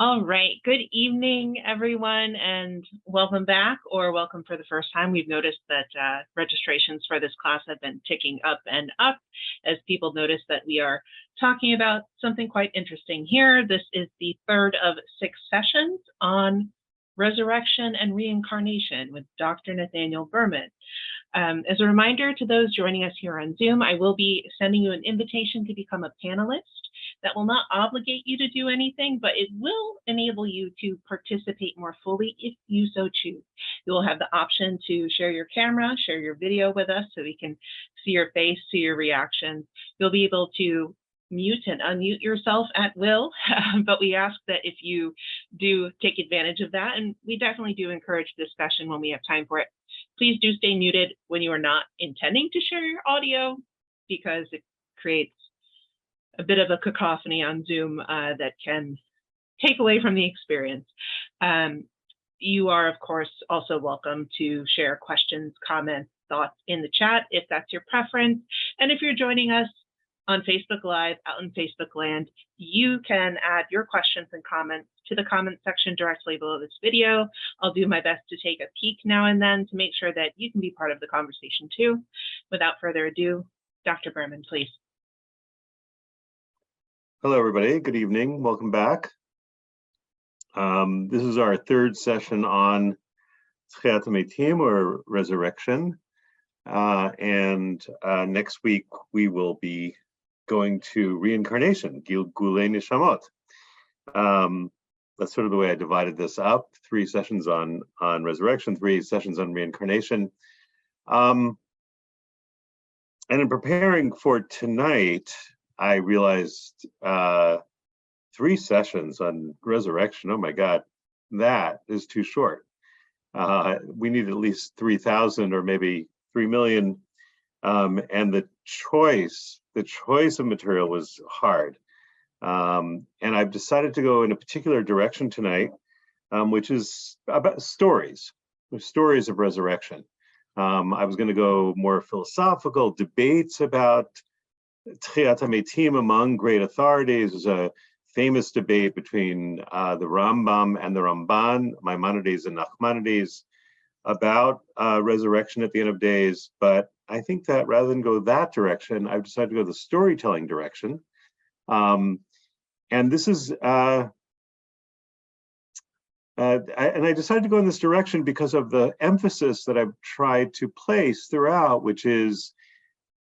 All right. Good evening, everyone, and welcome back or welcome for the first time. We've noticed that registrations for this class have been ticking up and up as people notice that we are talking about something quite interesting here. This is the third of 6 sessions on resurrection and reincarnation with Dr. Nathaniel Berman. As a reminder to those joining us here on Zoom, I will be sending you an invitation to become a panelist. That will not obligate you to do anything, but it will enable you to participate more fully if you so choose. You will have the option to share your camera, share your video with us so we can see your face, see your reactions. You'll be able to mute and unmute yourself at will, but we ask that if you do take advantage of that, and we definitely do encourage discussion when we have time for it, please do stay muted when you are not intending to share your audio because it creates a bit of a cacophony on Zoom that can take away from the experience. You are, of course, also welcome to share questions, comments, thoughts in the chat if that's your preference. And if you're joining us on Facebook Live out in Facebook land, you can add your questions and comments to the comment section directly below this video. I'll do my best to take a peek now and then to make sure that you can be part of the conversation too. Without further ado, Dr. Berman, please. Hello, everybody. Good evening. Welcome back. This is our third session on Tchiat HaMetim, or resurrection. Next week, we will be going to reincarnation, gilgulei neshamot. That's sort of the way I divided this up. 3 sessions on resurrection, 3 sessions on reincarnation. And in preparing for tonight, I realized 3 sessions on resurrection. Oh my God, that is too short. We need at least 3,000 or maybe 3 million. And the choice of material was hard. And I've decided to go in a particular direction tonight, which is about stories of resurrection. I was going to go more philosophical debates about Tchiat HaMetim among great authorities. There's a famous debate between the Rambam and the Ramban, Maimonides and Nachmanides, about resurrection at the end of days. But I think that rather than go that direction, I've decided to go the storytelling direction. And this is, and I decided to go in this direction because of the emphasis that I've tried to place throughout, which is,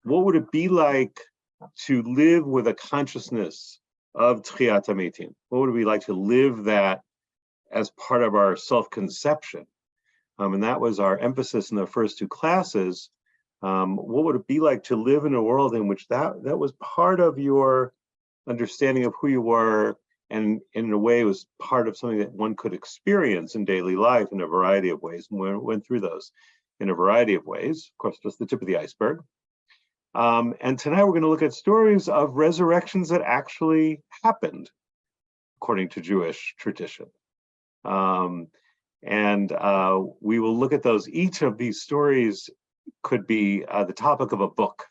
what would it be like to live with a consciousness of Tchiat HaMetim? What would it be like to live that as part of our self-conception? And that was our emphasis in the first 2 classes. What would it be like to live in a world in which that was part of your understanding of who you were, and in a way was part of something that one could experience in daily life in a variety of ways. And we went through those in a variety of ways, of course, just the tip of the iceberg. And tonight we're going to look at stories of resurrections that actually happened according to Jewish tradition. We will look at those. Each of these stories could be the topic of a book.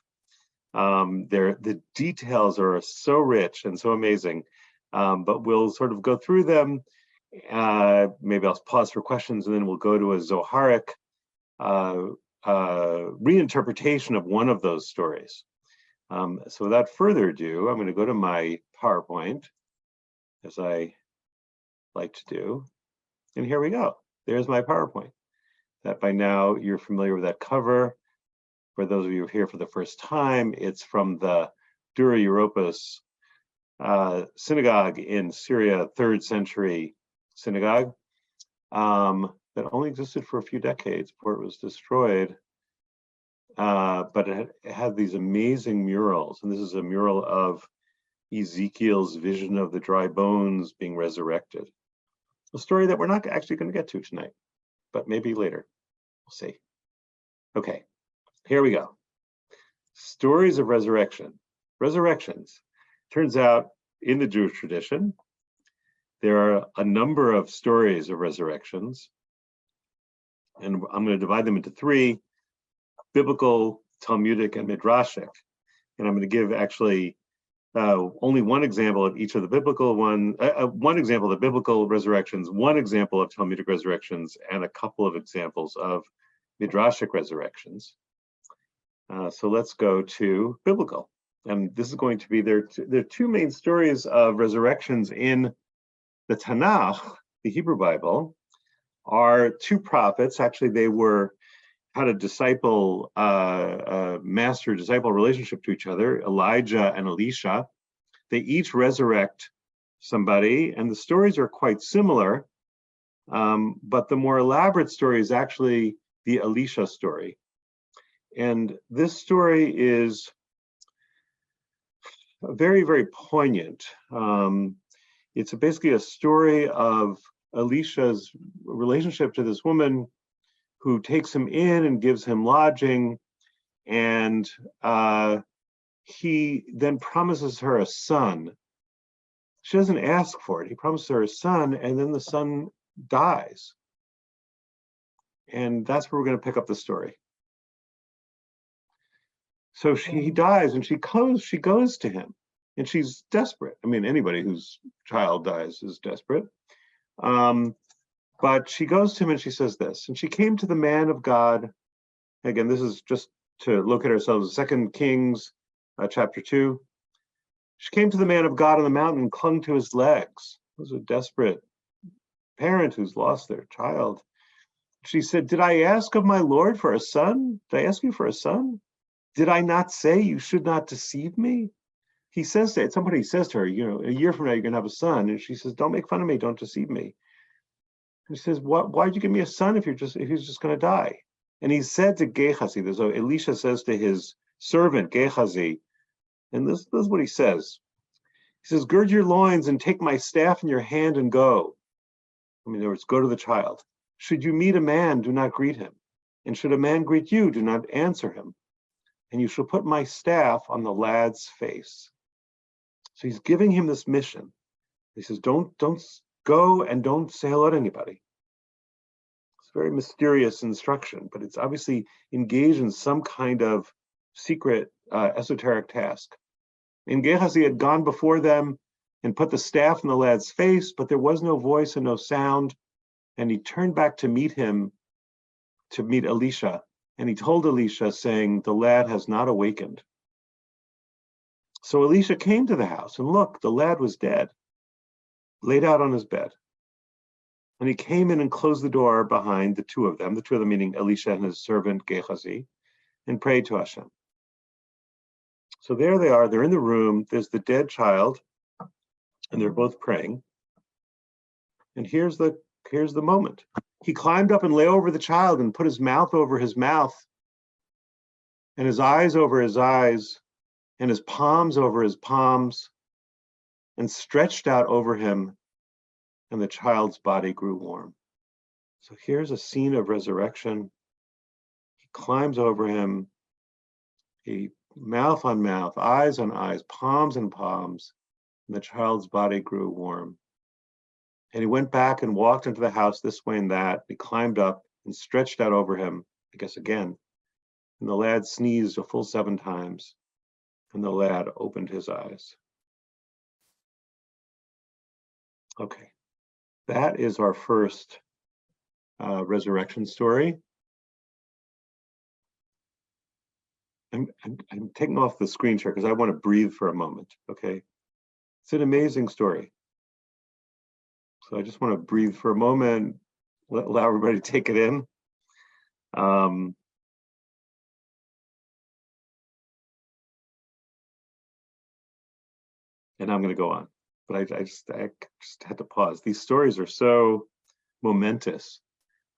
The details are so rich and so amazing, but we'll sort of go through them. Maybe I'll pause for questions, and then we'll go to a Zoharic reinterpretation of one of those stories. So without further ado, I'm going to go to my PowerPoint, as I like to do. And here we go. There's my PowerPoint. That by now you're familiar with that cover. For those of you here for the first time, it's from the Dura Europos synagogue in Syria, 3rd century synagogue. That only existed for a few decades before it was destroyed. But it had these amazing murals. And this is a mural of Ezekiel's vision of the dry bones being resurrected. A story that we're not actually going to get to tonight, but maybe later. We'll see. Okay, here we go. Stories of resurrection. Resurrections. Turns out in the Jewish tradition, there are a number of stories of resurrections. And I'm going to divide them into 3, biblical, Talmudic, and Midrashic. And I'm going to give actually only one example of each of the biblical one example of the biblical resurrections, one example of Talmudic resurrections, and a couple of examples of midrashic resurrections. So let's go to biblical. And this is going to be there are two main stories of resurrections in the Tanakh, the Hebrew Bible, are two prophets. Actually, they had a disciple, master-disciple relationship to each other, Elijah and Elisha. They each resurrect somebody, and the stories are quite similar, but the more elaborate story is actually the Elisha story. And this story is very, very poignant. It's basically a story of Elisha's relationship to this woman who takes him in and gives him lodging, and he then promises her a son. She doesn't ask for it. He promises her a son, and then the son dies. And that's where we're going to pick up the story. So he dies, and she goes to him, and she's desperate. I mean, anybody whose child dies is desperate. But she goes to him and she says this, and she came to the man of God. Again, this is just to locate ourselves, 2 Kings chapter 2. She came to the man of God on the mountain and clung to his legs. It was a desperate parent who's lost their child. She said, "Did I ask of my Lord for a son? Did I ask you for a son? Did I not say you should not deceive me?" He says that somebody says to her, a year from now you're gonna have a son. And she says, "Don't make fun of me, don't deceive me." He says, why'd you give me a son if he's just gonna die? And he said to Gehazi, so Elisha says to his servant Gehazi, and this is what he says. He says, "Gird your loins and take my staff in your hand and go." In other words, go to the child. "Should you meet a man, do not greet him. And should a man greet you, do not answer him. And you shall put my staff on the lad's face." So he's giving him this mission. He says, don't go and don't say hello to anybody. It's a very mysterious instruction, but it's obviously engaged in some kind of secret esoteric task. And Gehazi had gone before them and put the staff in the lad's face, but there was no voice and no sound. And he turned back to meet Elisha. And he told Elisha, saying, "The lad has not awakened." So Elisha came to the house, and look, the lad was dead, laid out on his bed. And he came in and closed the door behind the two of them meaning Elisha and his servant Gehazi, and prayed to Hashem. So there they are, they're in the room, there's the dead child, and they're both praying. And here's the moment. He climbed up and lay over the child and put his mouth over his mouth, and his eyes over his eyes, and his palms over his palms, and stretched out over him, and the child's body grew warm. So here's a scene of resurrection. He climbs over him, he mouth on mouth, eyes on eyes, palms on palms, and the child's body grew warm. And he went back and walked into the house this way and that. He climbed up and stretched out over him, I guess again. And the lad sneezed a full 7 times, and the lad opened his eyes. Okay, that is our first resurrection story. I'm taking off the screen share because I want to breathe for a moment, okay? It's an amazing story. So I just want to breathe for a moment, allow everybody to take it in. And I'm going to go on, but I just had to pause. These stories are so momentous,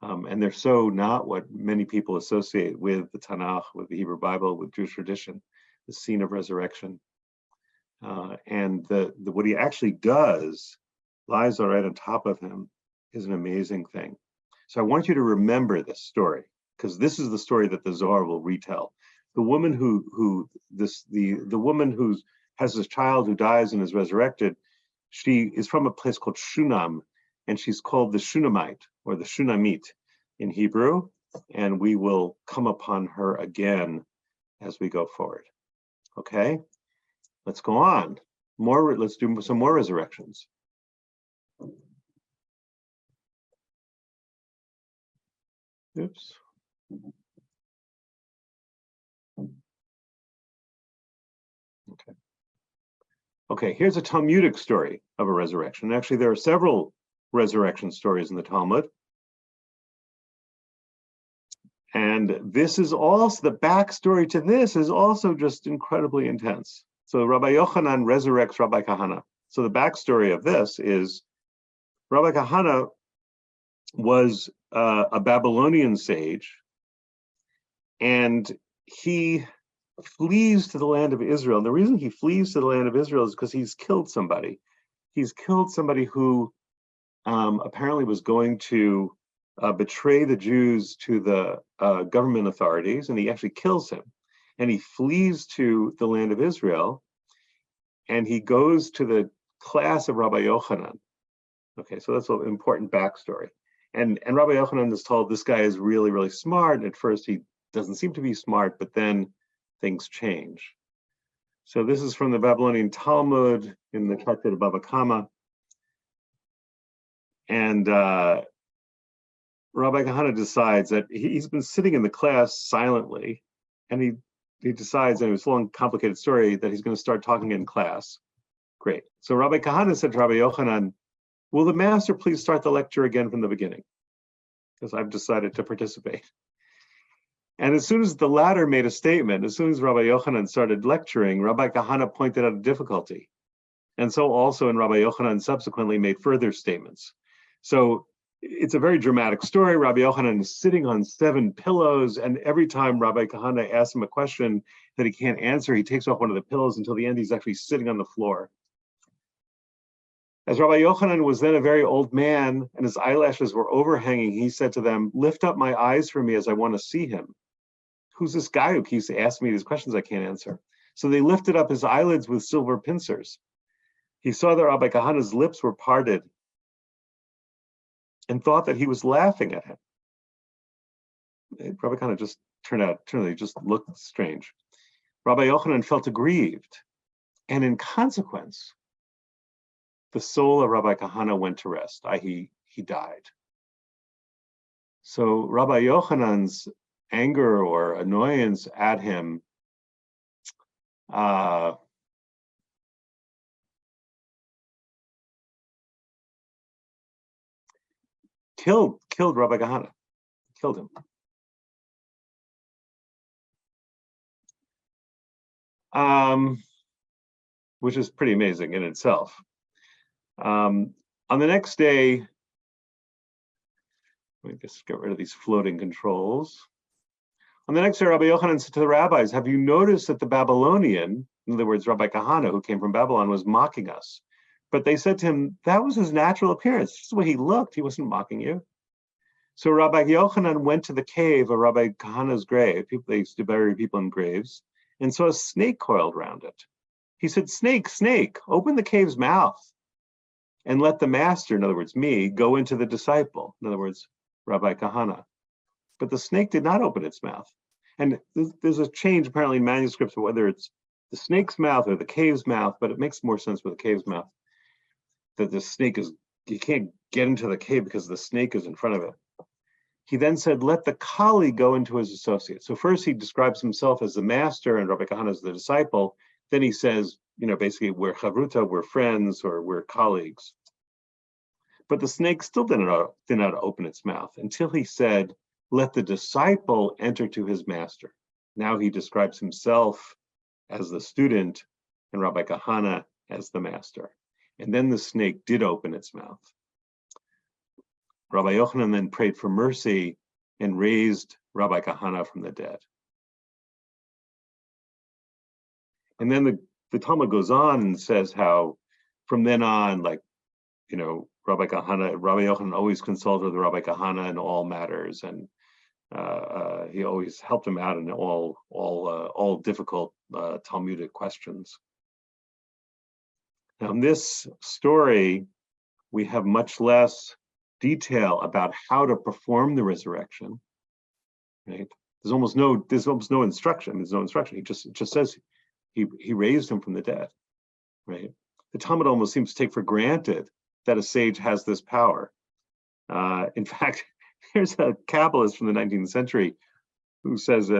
and they're so not what many people associate with the Tanakh, with the Hebrew Bible, with Jewish tradition, the scene of resurrection. And what he actually does lies right on top of him is an amazing thing. So I want you to remember this story, because this is the story that the Zohar will retell. The woman the woman who has this child who dies and is resurrected, she is from a place called Shunam, and she's called the Shunammite or the Shunamite in Hebrew, and we will come upon her again as we go forward. Okay, let's go on. Let's do some more resurrections. Oops. Okay, here's a Talmudic story of a resurrection. Actually, there are several resurrection stories in the Talmud. And this is also, the backstory to this is also just incredibly intense. So Rabbi Yochanan resurrects Rabbi Kahana. So the backstory of this is Rabbi Kahana was a Babylonian sage, and he flees to the land of Israel. And the reason he flees to the land of Israel is because he's killed somebody. He's killed somebody who apparently was going to betray the Jews to the government authorities, and he actually kills him. And he flees to the land of Israel, and he goes to the class of Rabbi Yochanan. Okay, so that's an important backstory. And Rabbi Yochanan is told this guy is really, really smart. And at first he doesn't seem to be smart, but then things change. So this is from the Babylonian Talmud in the Tractate of Bava Kama. And Rabbi Kahana decides that he's been sitting in the class silently, and he decides, and it's a long, complicated story, that he's going to start talking in class. Great. So Rabbi Kahana said to Rabbi Yochanan, will the master please start the lecture again from the beginning? Because I've decided to participate. And as soon as the latter made a statement, as soon as Rabbi Yochanan started lecturing, Rabbi Kahana pointed out a difficulty. And so also in Rabbi Yochanan subsequently made further statements. So it's a very dramatic story. Rabbi Yochanan is sitting on 7 pillows, and every time Rabbi Kahana asks him a question that he can't answer, he takes off one of the pillows until the end he's actually sitting on the floor. As Rabbi Yochanan was then a very old man and his eyelashes were overhanging, he said to them, lift up my eyes for me as I want to see him. Who's this guy who keeps asking me these questions I can't answer? So they lifted up his eyelids with silver pincers. He saw that Rabbi Kahana's lips were parted and thought that he was laughing at him. Rabbi Kahana just just looked strange. Rabbi Yochanan felt aggrieved, and in consequence, the soul of Rabbi Kahana went to rest, i.e., he died. So Rabbi Yochanan's anger or annoyance at him killed Rabbi Kahana, killed him. Which is pretty amazing in itself. On the next day, let me just get rid of these floating controls. On the next day, Rabbi Yochanan said to the rabbis, have you noticed that the Babylonian, in other words, Rabbi Kahana, who came from Babylon, was mocking us? But they said to him, that was his natural appearance. This is the way he looked. He wasn't mocking you. So Rabbi Yochanan went to the cave of Rabbi Kahana's grave. They used to bury people in graves, and saw a snake coiled around it. He said, snake, snake, open the cave's mouth and let the master, in other words, me, go into the disciple, in other words, Rabbi Kahana. But the snake did not open its mouth. And there's a change apparently in manuscripts of whether it's the snake's mouth or the cave's mouth, but it makes more sense with the cave's mouth. That the snake is, you can't get into the cave because the snake is in front of it. He then said, let the colleague go into his associate. So first he describes himself as the master and Rabbi Kahana as the disciple. Then he says, basically we're chavruta, we're friends, or we're colleagues. But the snake still did not open its mouth until he said, let the disciple enter to his master. Now he describes himself as the student and Rabbi Kahana as the master. And then the snake did open its mouth. Rabbi Yochanan then prayed for mercy and raised Rabbi Kahana from the dead. And then the Talmud goes on and says how from then on, Rabbi Yochanan always consulted with Rabbi Kahana in all matters, and he always helped him out in all difficult Talmudic questions. Now in this story, we have much less detail about how to perform the resurrection. Right? There's almost no instruction. There's no instruction. It just says he raised him from the dead. Right? the Talmud almost seems to take for granted that a sage has this power. In fact, there's a Kabbalist from the 19th century who says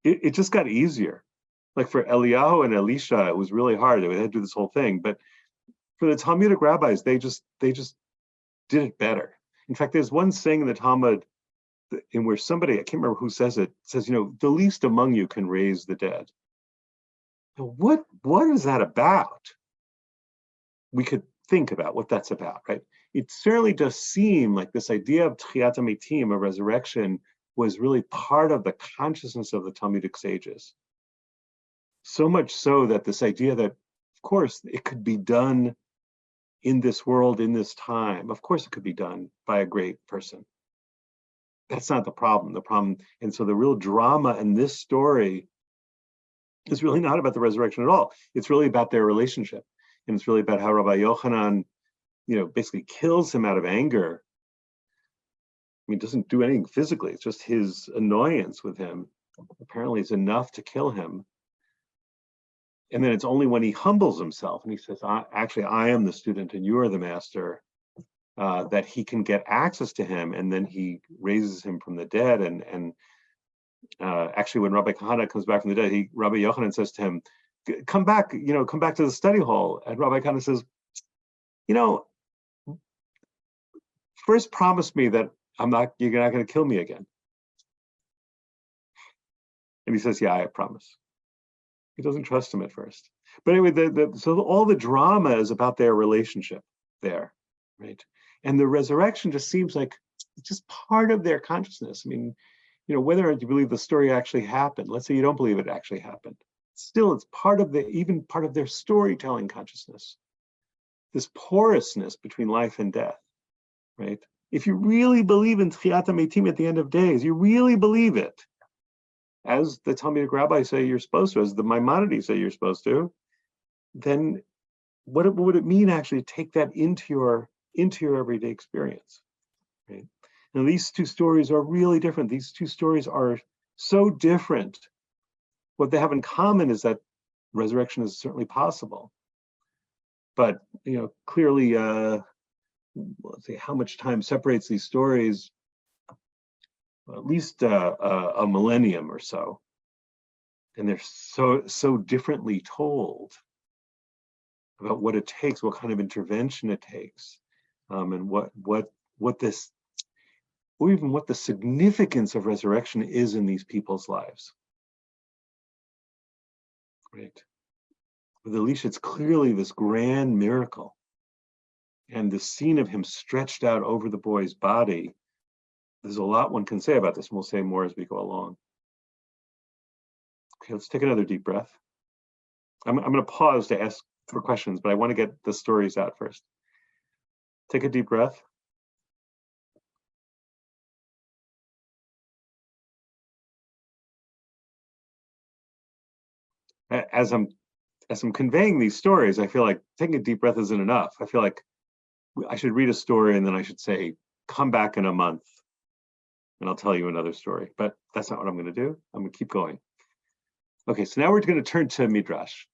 it just got easier. Like for Eliyahu and Elisha, it was really hard. They had to do this whole thing. But for the Talmudic rabbis, they just did it better. In fact, there's one saying in the Talmud in where somebody, I can't remember who says it, says, the least among you can raise the dead. Now, what is that about? We could think about what that's about, right? It certainly does seem like this idea of Tchiyat HaMetim, a resurrection, was really part of the consciousness of the Talmudic sages. So much so that this idea that, of course, it could be done in this world, in this time, of course it could be done by a great person. That's not the problem. And so the real drama in this story is really not about the resurrection at all. It's really about their relationship. And it's really about how Rabbi Yochanan, basically kills him out of anger. I mean, doesn't do anything physically. It's just his annoyance with him. Apparently it's enough to kill him. And then it's only when he humbles himself and he says, actually, I am the student and you are the master, that he can get access to him. And then he raises him from the dead. And actually, when Rabbi Kahana comes back from the dead, Rabbi Yochanan says to him, come back to the study hall. And Rabbi Kahana says, first promise me that you're not going to kill me again. And he says, yeah, I promise. He doesn't trust him at first. But anyway, so all the drama is about their relationship there, right? And the resurrection just seems like it's just part of their consciousness. I mean, whether you believe the story actually happened, let's say you don't believe it actually happened, still it's part of their storytelling consciousness. This porousness between life and death, right? If you really believe in Tchiyat HaMetim at the end of days, you really believe it, as the Talmudic rabbis say you're supposed to, as the Maimonides say you're supposed to, then what would it mean actually to take that into your everyday experience, right? Now these two stories are really different. These two stories are so different. What they have in common is that resurrection is certainly possible. But clearly, let's see how much time separates these stories. At least a millennium or so, and they're so differently told about what it takes, what kind of intervention it takes, and what the significance of resurrection is in these people's lives. Right. With Elisha, it's clearly this grand miracle, and the scene of him stretched out over the boy's body. There's a lot one can say about this, and we'll say more as we go along. Okay, let's take another deep breath. I'm going to pause to ask for questions, but I want to get the stories out first. Take a deep breath. As I'm conveying these stories, I feel like taking a deep breath isn't enough. I feel like I should read a story and then I should say, come back in a month and I'll tell you another story. But that's not what I'm going to do. I'm going to keep going. Okay, so now we're going to turn to Midrash.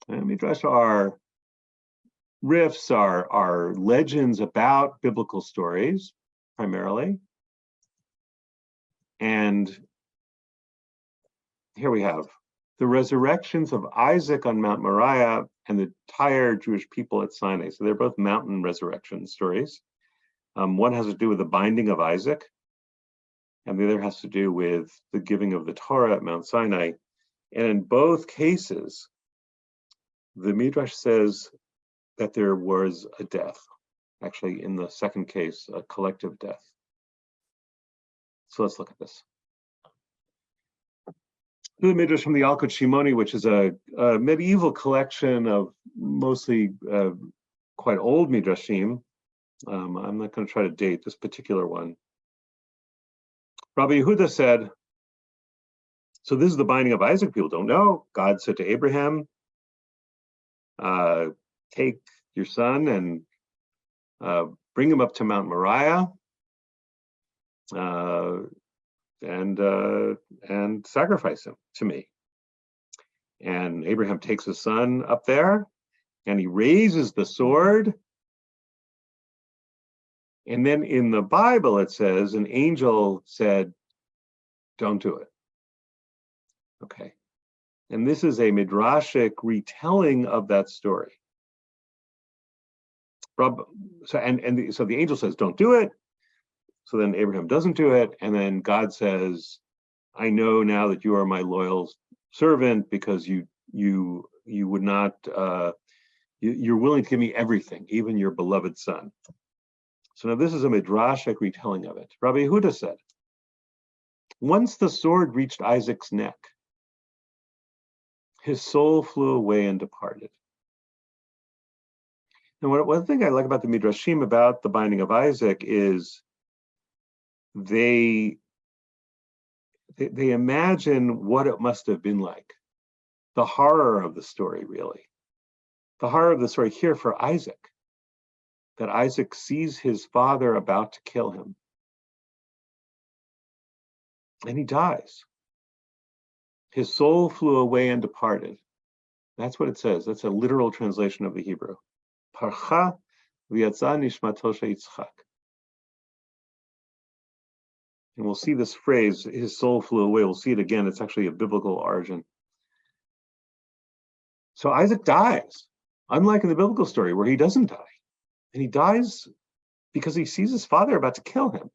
And Midrash are riffs, are legends about biblical stories, primarily. And here we have the resurrections of Isaac on Mount Moriah and the entire Jewish people at Sinai. So they're both mountain resurrection stories. One has to do with the binding of Isaac, and the other has to do with the giving of the Torah at Mount Sinai. And in both cases, the Midrash says that there was a death. Actually, in the second case, a collective death. So let's look at this. The Midrash from the Alkut Shimoni, which is a medieval collection of mostly quite old Midrashim. I'm not going to try to date this particular one. Rabbi Yehuda said, so this is the binding of Isaac. People don't know. God said to Abraham, take your son and bring him up to Mount Moriah. and sacrifice him to me. And Abraham takes his son up there, and he raises the sword. And then in the Bible, it says an angel said, "Don't do it." Okay. And this is a midrashic retelling of that story. So the angel says, "Don't do it." So then Abraham doesn't do it, and then God says, "I know now that you are my loyal servant because you would not you're willing to give me everything, even your beloved son." So now this is a midrashic retelling of it. Rabbi Yehuda said, "Once the sword reached Isaac's neck, his soul flew away and departed." And one thing I like about the midrashim about the binding of Isaac is they imagine what it must have been like. The horror of the story, really. The horror of the story here for Isaac, that Isaac sees his father about to kill him. And he dies. His soul flew away and departed. That's what it says. That's a literal translation of the Hebrew. Parcha v'yatza nishmato she'Yitzchak. And we'll see this phrase, his soul flew away. We'll see it again. It's actually a biblical origin. So Isaac dies, unlike in the biblical story where he doesn't die. And he dies because he sees his father about to kill him.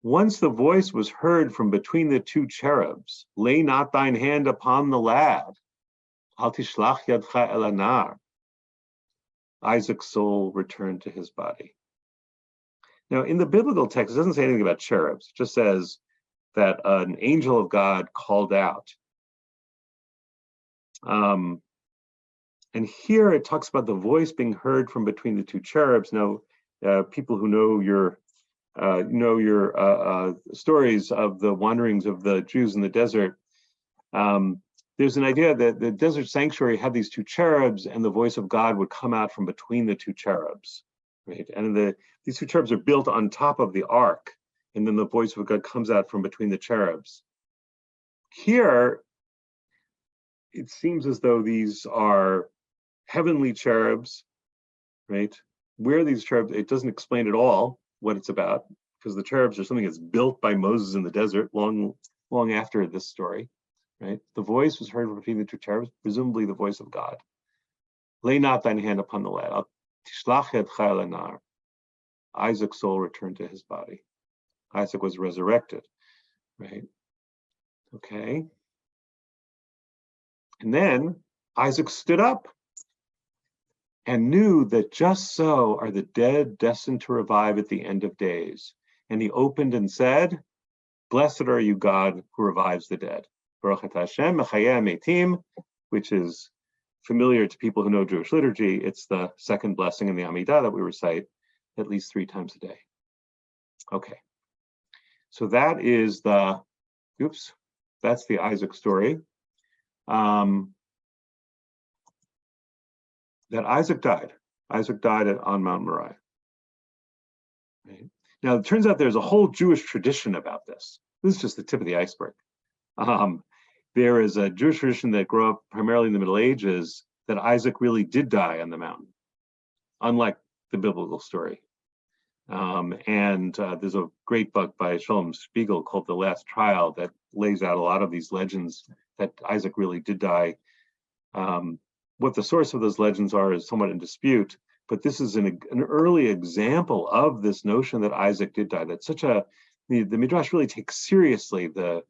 Once the voice was heard from between the two cherubs, "Lay not thine hand upon the lad. Al tishlach yadcha el anar." Isaac's soul returned to his body. Now, in the biblical text, it doesn't say anything about cherubs. It just says that an angel of God called out. And here it talks about the voice being heard from between the two cherubs. Now, people who know your stories of the wanderings of the Jews in the desert, there's an idea that the desert sanctuary had these two cherubs, and the voice of God would come out from between the two cherubs, right? And these two cherubs are built on top of the ark, and then the voice of God comes out from between the cherubs. Here, it seems as though these are heavenly cherubs, right? Where these cherubs, it doesn't explain at all what it's about, because the cherubs are something that's built by Moses in the desert long after this story, right? The voice was heard between the two cherubs, presumably the voice of God. "Lay not thine hand upon the lad. Tishlach yadcha el anar." Isaac's soul returned to his body. Isaac was resurrected, right? Okay. And then Isaac stood up and knew that just so are the dead destined to revive at the end of days. And he opened and said, "Blessed are you, God, who revives the dead." Baruch atah Hashem mechayeh metim, which is familiar to people who know Jewish liturgy. It's the second blessing in the Amidah that we recite at least 3 times a day. Okay. So that is that's the Isaac story. That Isaac died. Isaac died on Mount Moriah. Right? Now, it turns out there's a whole Jewish tradition about this. This is just the tip of the iceberg. There is a Jewish tradition that grew up primarily in the Middle Ages that Isaac really did die on the mountain, unlike the biblical story. There's a great book by Shalom Spiegel called The Last Trial that lays out a lot of these legends that Isaac really did die. What the source of those legends are is somewhat in dispute, but this is an early example of this notion that Isaac did die. That's the Midrash really takes seriously the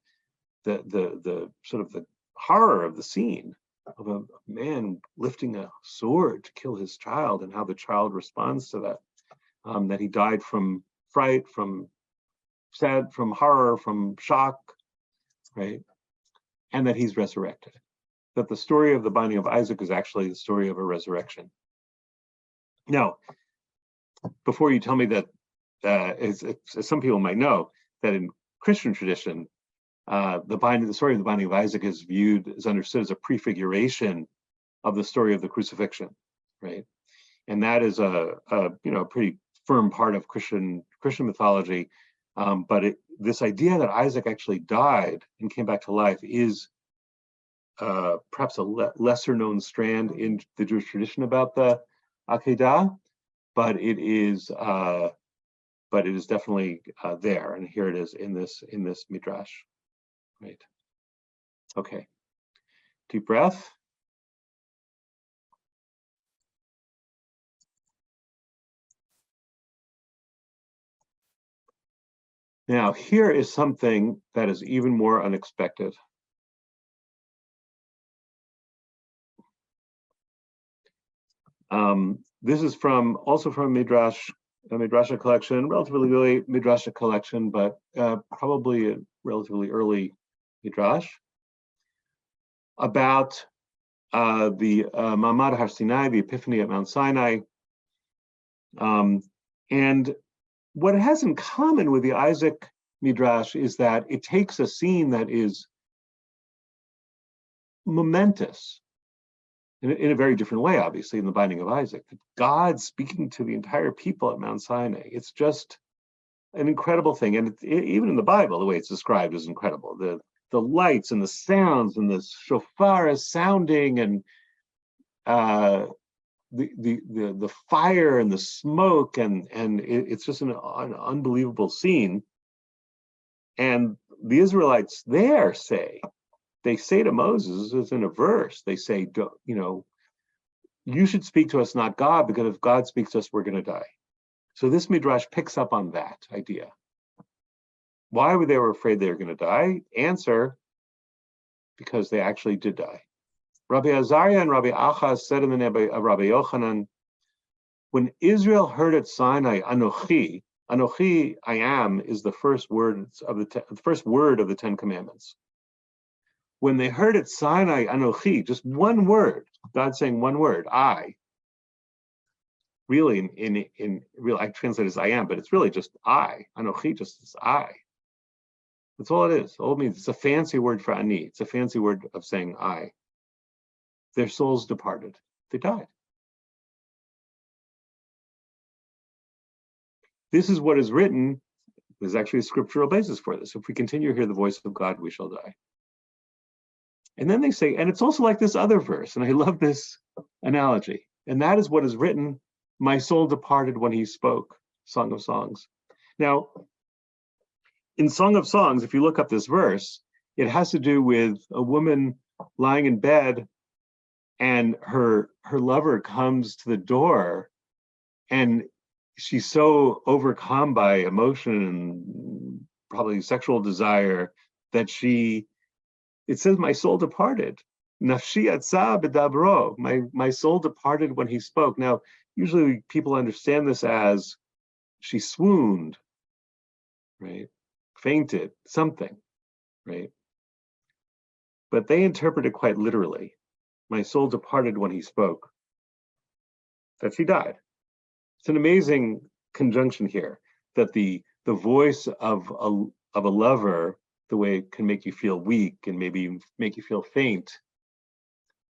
sort of the horror of the scene of a man lifting a sword to kill his child, and how the child responds to that. That he died from fright, from horror, from shock, right? And that he's resurrected. That the story of the binding of Isaac is actually the story of a resurrection. Now, before you tell me that, as some people might know, that in Christian tradition, the story of the binding of Isaac is understood as a prefiguration of the story of the crucifixion, right? And that is a pretty firm part of Christian mythology. But this idea that Isaac actually died and came back to life is perhaps a lesser known strand in the Jewish tradition about the Akedah, but it is definitely there, and here it is in this midrash. Right. Okay. Deep breath. Now, here is something that is even more unexpected. This is also from a Midrasha collection, relatively early Midrasha collection, but probably a relatively early Midrash, about the Ma'amad Har Sinai, the Epiphany at Mount Sinai. And what it has in common with the Isaac Midrash is that it takes a scene that is momentous, in a very different way, obviously, in the binding of Isaac. God speaking to the entire people at Mount Sinai. It's just an incredible thing. And even in the Bible, the way it's described is incredible. The lights and the sounds and the shofar is sounding, and the fire and the smoke, and it's just an unbelievable scene. And the Israelites there they say to Moses, as in a verse, they say, you should speak to us, not God, because if God speaks to us, we're going to die. So this midrash picks up on that idea. Why were they afraid they were going to die? Answer, because they actually did die. Rabbi Azariah and Rabbi Achaz said in the name of Rabbi Yochanan, when Israel heard at Sinai, Anochi, I am, is the first word of the Ten Commandments. When they heard at Sinai, Anochi, just one word, God saying one word, I. Really, in real, I translate as I am, but it's really just I. Anochi just is I. That's all it is. All it means, it's a fancy word for ani. It's a fancy word of saying I. Their souls departed. They died. This is what is written. There's actually a scriptural basis for this. If we continue to hear the voice of God, we shall die. And then they say, and it's also like this other verse, and I love this analogy, and that is what is written, my soul departed when he spoke, Song of Songs. Now, in Song of Songs, if you look up this verse, it has to do with a woman lying in bed, and her lover comes to the door, and she's so overcome by emotion and probably sexual desire that it says, my soul departed. Nafshi yatsa b'dabro. My soul departed when he spoke. Now, usually people understand this as she swooned, right? Fainted, something, right? But they interpret it quite literally. My soul departed when he spoke. That she died. It's an amazing conjunction here, that the voice of a lover, the way it can make you feel weak and maybe make you feel faint,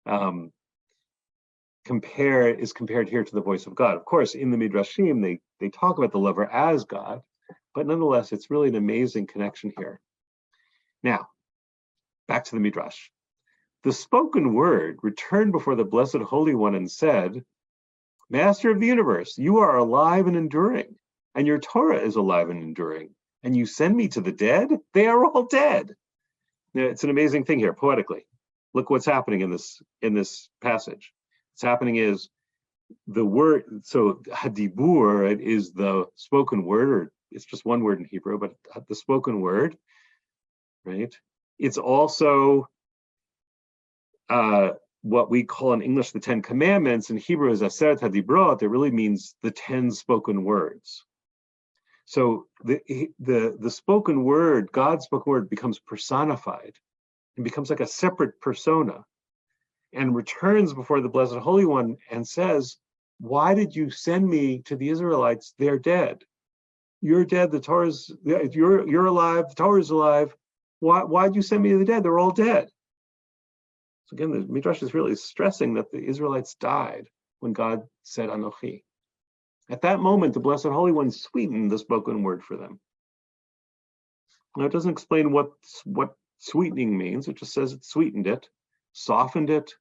is compared here to the voice of God. Of course, in the Midrashim, they talk about the lover as God, but nonetheless, it's really an amazing connection here. Now, back to the Midrash. The spoken word returned before the Blessed Holy One and said, Master of the universe, you are alive and enduring, and your Torah is alive and enduring, and you send me to the dead? They are all dead. Now, it's an amazing thing here, poetically. Look what's happening in this passage. What's happening is the word, so hadibur is the spoken word, or it's just one word in Hebrew, but the spoken word, right? It's also what we call in English the 10 Commandments. In Hebrew is aseret hadibrot. It really means the 10 spoken words. So the spoken word, God's spoken word, becomes personified and becomes like a separate persona, and returns before the Blessed Holy One and says, why did you send me to the Israelites? They're dead. You're dead. The Torah's, you're alive. The Torah's alive. Why'd you send me to the dead? They're all dead. So again, the Midrash is really stressing that the Israelites died when God said Anochi. At that moment, the Blessed Holy One sweetened the spoken word for them. Now, it doesn't explain what sweetening means. It just says it sweetened it, softened it.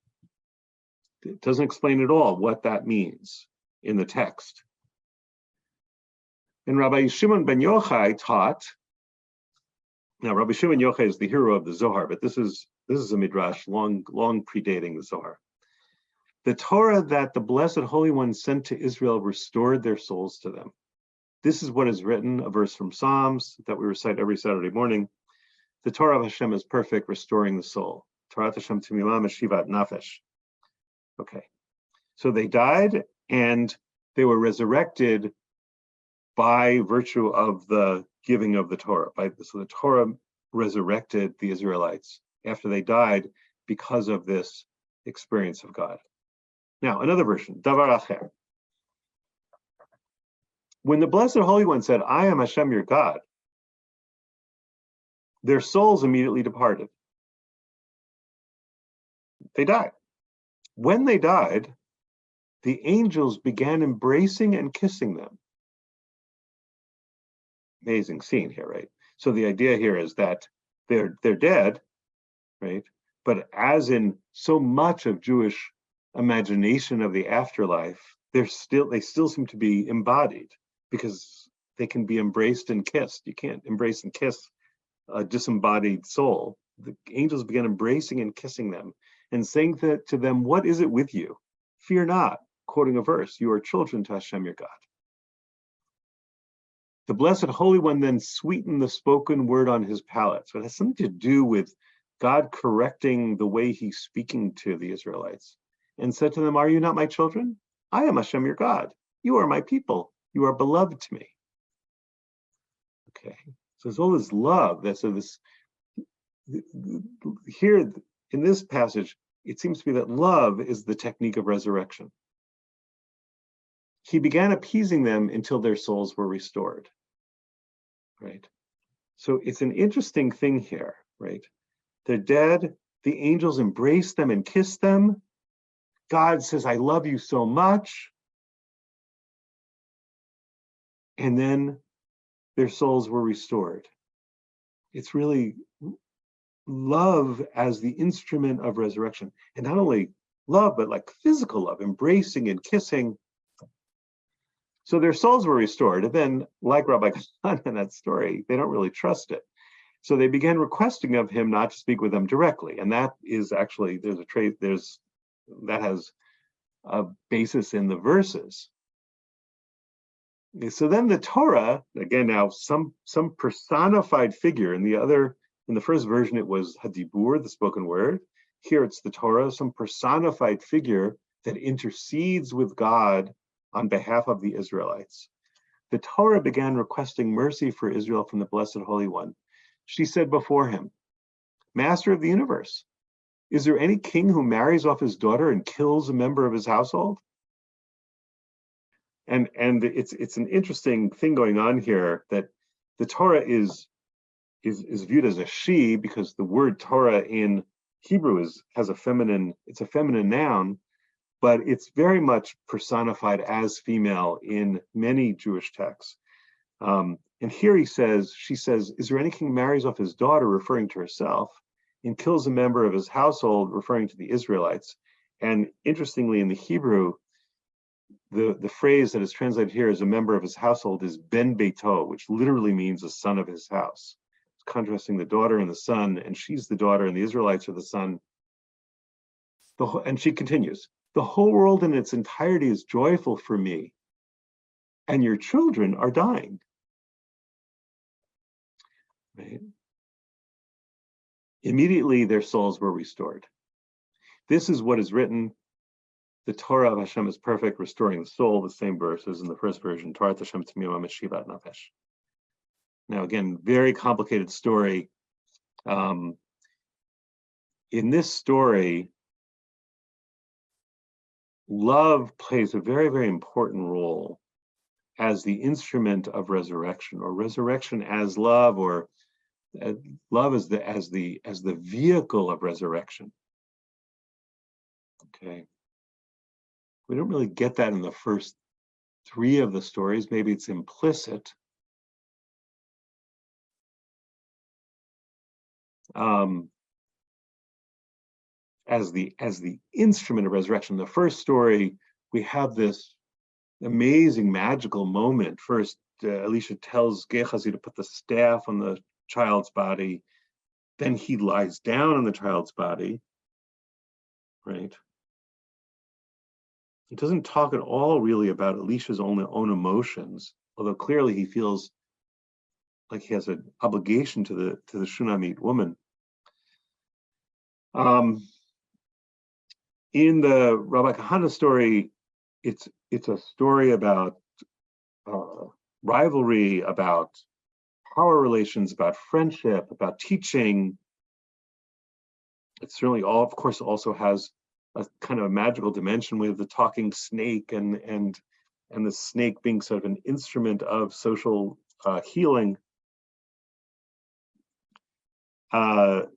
It doesn't explain at all what that means in the text. And Rabbi Shimon ben Yochai taught. Now, Rabbi Shimon Yochai is the hero of the Zohar, but this is a midrash long predating the Zohar. The Torah that the Blessed Holy One sent to Israel restored their souls to them. This is what is written, a verse from Psalms that we recite every Saturday morning. The Torah of Hashem is perfect, restoring the soul. Torah Hashem timilam eshivat nafesh. Okay, so they died and they were resurrected by virtue of the giving of the Torah. So the Torah resurrected the Israelites after they died because of this experience of God. Now, another version, Davar Acher. When the Blessed Holy One said, I am Hashem your God, their souls immediately departed. They died. When they died, the angels began embracing and kissing them. Amazing scene here, right? So the idea here is that they're dead, right? But as in so much of Jewish imagination of the afterlife, they still seem to be embodied because they can be embraced and kissed. You can't embrace and kiss a disembodied soul. The angels began embracing and kissing them and saying to them, what is it with you? Fear not, quoting a verse, you are children to Hashem your God. The Blessed Holy One then sweetened the spoken word on his palate. So it has something to do with God correcting the way he's speaking to the Israelites and said to them, are you not my children? I am Hashem your God. You are my people. You are beloved to me. Okay, so there's all this love. Here in this passage, it seems to be that love is the technique of resurrection. He began appeasing them until their souls were restored, right? So it's an interesting thing here, right? They're dead. The angels embrace them and kiss them. God says, I love you so much. And then their souls were restored. It's really love as the instrument of resurrection. And not only love, but like physical love, embracing and kissing. So their souls were restored. And then, like Rabbi Khan in that story, they don't really trust it. So they began requesting of him not to speak with them directly. And that is actually, that has a basis in the verses. So then the Torah, again now, some personified figure. In the first version, it was hadibur, the spoken word. Here it's the Torah, some personified figure that intercedes with God on behalf of the Israelites. The Torah began requesting mercy for Israel from the Blessed Holy One. She said before him, Master of the universe, is there any king who marries off his daughter and kills a member of his household? And it's an interesting thing going on here that the Torah is viewed as a she because the word Torah in Hebrew has a feminine noun, but it's very much personified as female in many Jewish texts. And here she says, is there any king who marries off his daughter, referring to herself, and kills a member of his household, referring to the Israelites? And interestingly, in the Hebrew, the phrase that is translated here as a member of his household is ben beito, which literally means a son of his house. It's contrasting the daughter and the son, and she's the daughter and the Israelites are the son. And she continues, the whole world in its entirety is joyful for me, and your children are dying. Right? Immediately their souls were restored. This is what is written. The Torah of Hashem is perfect, restoring the soul, the same verses in the first version, Torah Hashem Tmiyam Shivat Nafesh. Now again, very complicated story. In this story, love plays a very, very important role as the instrument of resurrection, or resurrection as love, or love as the vehicle of resurrection. Okay. We don't really get that in the first 3 of the stories, maybe it's implicit. As the instrument of resurrection. The first story, we have this amazing magical moment. First, Elisha tells Gehazi to put the staff on the child's body. Then he lies down on the child's body, right? It doesn't talk at all really about Elisha's own emotions, although clearly he feels like he has an obligation to the Shunammite woman. In the Rabbi Kahana story, it's a story about rivalry, about power relations, about friendship, about teaching. It certainly of course, also has a kind of a magical dimension with the talking snake and the snake being sort of an instrument of social healing. The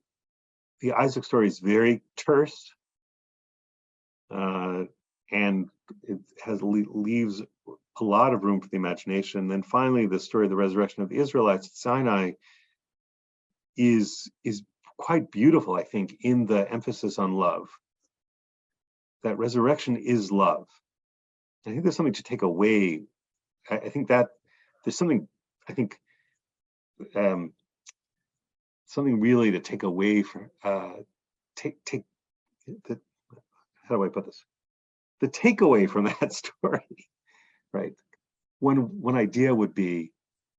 Isaac story is very terse, and it leaves a lot of room for the imagination. And then finally, the story of the resurrection of the Israelites at Sinai is quite beautiful, I think, in the emphasis on love. That resurrection is love. I think there's something to take away. I think that there's something, I think, something really to take away from, how do I put this? The takeaway from that story, right? One idea would be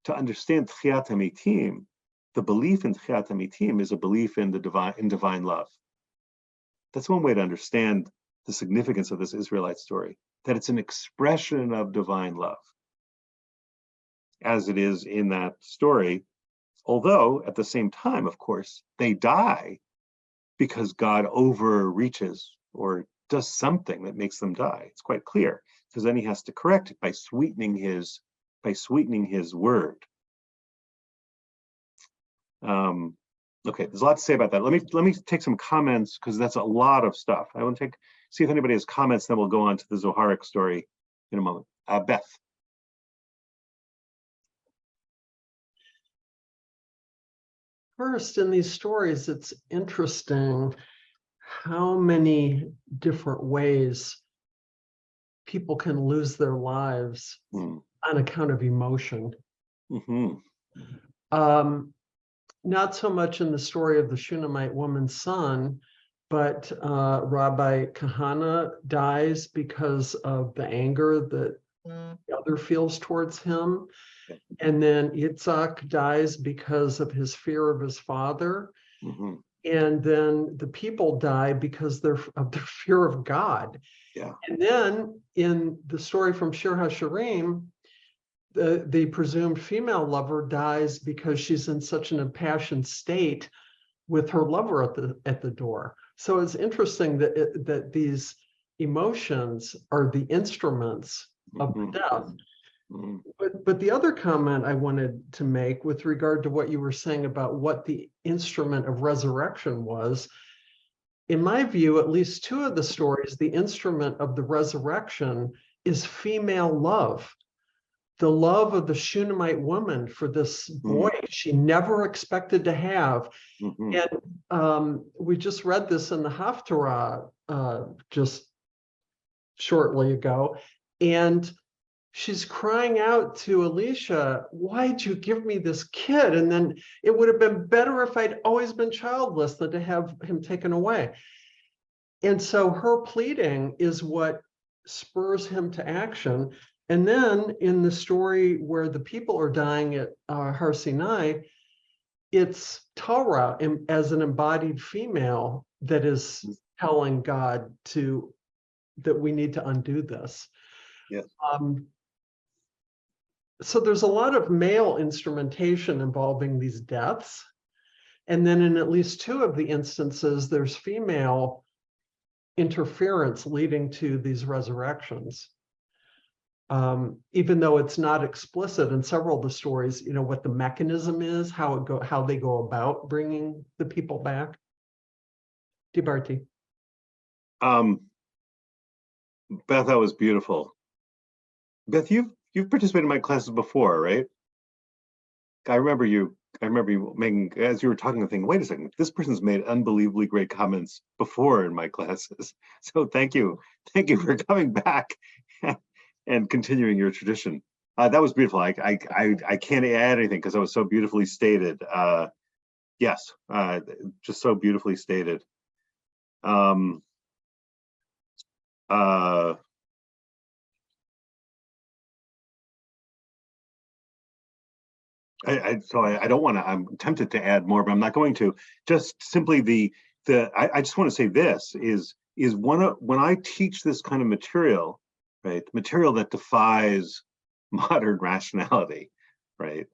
to understand Tchiat HaMetim. The belief in Tchiat HaMetim is a belief in divine love. That's one way to understand the significance of this Israelite story, that it's an expression of divine love, as it is in that story. Although at the same time, of course, they die because God overreaches or does something that makes them die. It's quite clear, because then he has to correct it by sweetening his word. Okay, there's a lot to say about that. Let me take some comments, because that's a lot of stuff. I want to see if anybody has comments, then we'll go on to the Zoharic story in a moment. Beth. First, in these stories, it's interesting how many different ways people can lose their lives on account of emotion. Mm-hmm. Not so much in the story of the Shunammite woman's son, but Rabbi Kahana dies because of the anger that the other feels towards him. And then Yitzhak dies because of his fear of his father. Mm-hmm. And then the people die because of their fear of God. Yeah. And then in the story from Shir HaShirim, the presumed female lover dies because she's in such an impassioned state with her lover at the door. So it's interesting that these emotions are the instruments of the death. Mm-hmm. But the other comment I wanted to make with regard to what you were saying about what the instrument of resurrection was, in my view, at least 2 of the stories, the instrument of the resurrection is female love. The love of the Shunammite woman for this boy she never expected to have. Mm-hmm. And we just read this in the Haftarah just shortly ago. And she's crying out to Elisha, why'd you give me this kid? And then it would have been better if I'd always been childless than to have him taken away. And so her pleading is what spurs him to action. And then in the story where the people are dying at Har Sinai, it's Torah as an embodied female that is telling God that we need to undo this. Yes. So there's a lot of male instrumentation involving these deaths. And then in at least 2 of the instances, there's female interference leading to these resurrections. Even though it's not explicit in several of the stories, what the mechanism is, how they go about bringing the people back. Dibarti. Beth, that was beautiful. Beth, you've participated in my classes before, right? I remember you making, as you were talking, thinking, wait a second, this person's made unbelievably great comments before in my classes. So thank you for coming back and continuing your tradition. That was beautiful. I can't add anything because that was so beautifully stated. Yes, just so beautifully stated. So I don't want to, I'm tempted to add more, but I'm not going to. Just simply I just want to say this is when I teach this kind of material, right, material that defies modern rationality, right?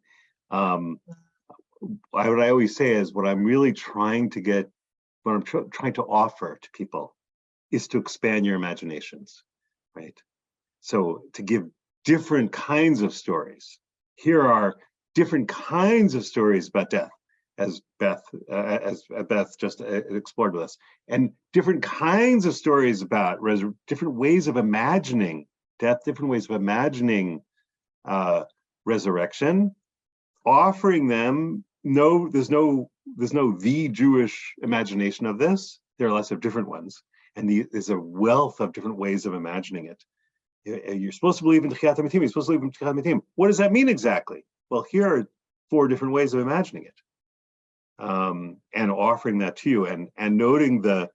What I always say is what I'm really trying to get, what I'm trying to offer to people is to expand your imaginations, right? So to give different kinds of stories. Here are different kinds of stories about death, as Beth just explored with us, and different kinds of stories about different ways of imagining death, different ways of imagining resurrection, offering them. No, there's no the Jewish imagination of this. There are lots of different ones, and there's a wealth of different ways of imagining it. You're supposed to believe in Tchiyat HaMetim. You're supposed to believe in Tchiyat HaMetim. What does that mean exactly? Well, here are 4 different ways of imagining it, and offering that to you, and noting the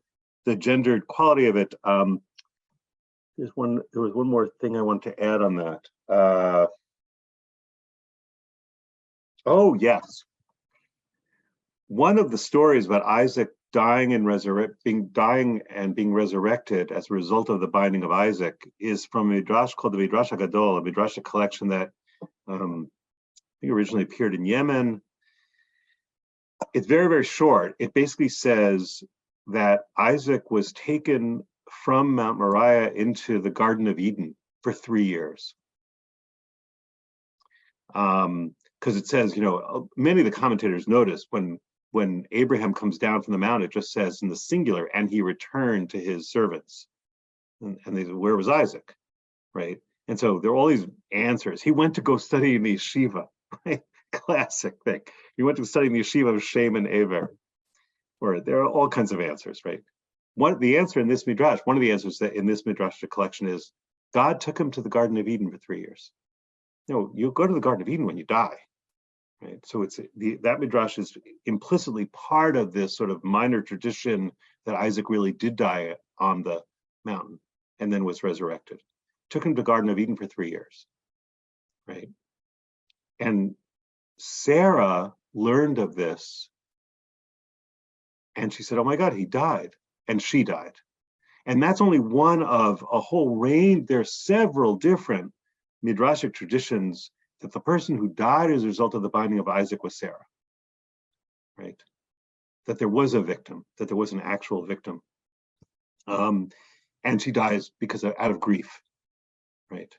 gendered quality of it. There was one more thing I wanted to add on that. Oh yes, one of the stories about Isaac dying and being resurrected as a result of the binding of Isaac is from a midrash called the Midrash HaGadol, a midrash collection that I think originally appeared in Yemen. It's very, very short. It basically says that Isaac was taken from Mount Moriah into the Garden of Eden for 3 years. Because it says, many of the commentators notice when Abraham comes down from the mount, it just says in the singular, and he returned to his servants. And they said, where was Isaac? Right? And so there are all these answers. He went to go study in the yeshiva, right? Classic thing. He went to study in the yeshiva of Shem and Ever. Or there are all kinds of answers, right? One of the answers in this midrash collection is God took him to the Garden of Eden for 3 years. You'll go to the Garden of Eden when you die. Right. So that midrash is implicitly part of this sort of minor tradition that Isaac really did die on the mountain and then was resurrected. Took him to Garden of Eden for 3 years. Right. And Sarah learned of this and she said, oh my God, he died. And she died. And that's only one of a whole range. There are several different midrashic traditions that the person who died as a result of the binding of Isaac was Sarah, right? That there was a victim, that there was an actual victim. And she dies out of grief, right?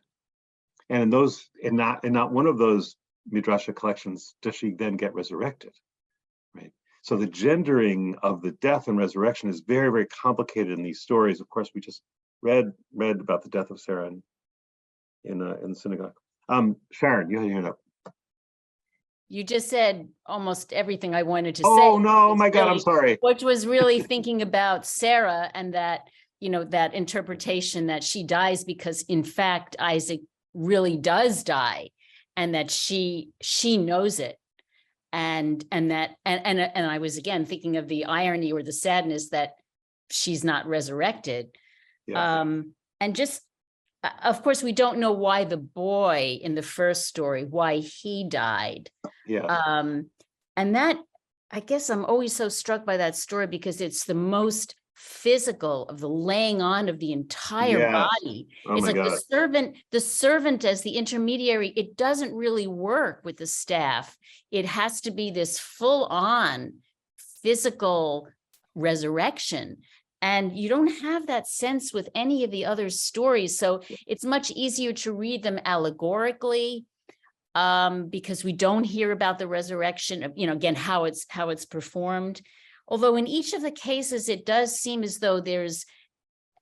And in not one of those midrashic collections does she then get resurrected, right? So the gendering of the death and resurrection is very, very complicated in these stories. Of course, we just read about the death of Sarah in the synagogue. Sharon, you had your hand up. You just said almost everything I wanted to say. Oh no, my God, I'm sorry. Which was really thinking about Sarah and that, that interpretation that she dies because in fact, Isaac really does die and that she knows it. And I was again thinking of the irony or the sadness that she's not resurrected. Yeah. And just, of course, we don't know why the boy in the first story, why he died. Yeah. And that, I guess I'm always so struck by that story because it's the most physical of the laying on of the entire body. Oh it's my like God. the servant as the intermediary, it doesn't really work with the staff. It has to be this full on physical resurrection. And you don't have that sense with any of the other stories. So it's much easier to read them allegorically because we don't hear about the resurrection of, again, how it's performed. Although in each of the cases, it does seem as though there's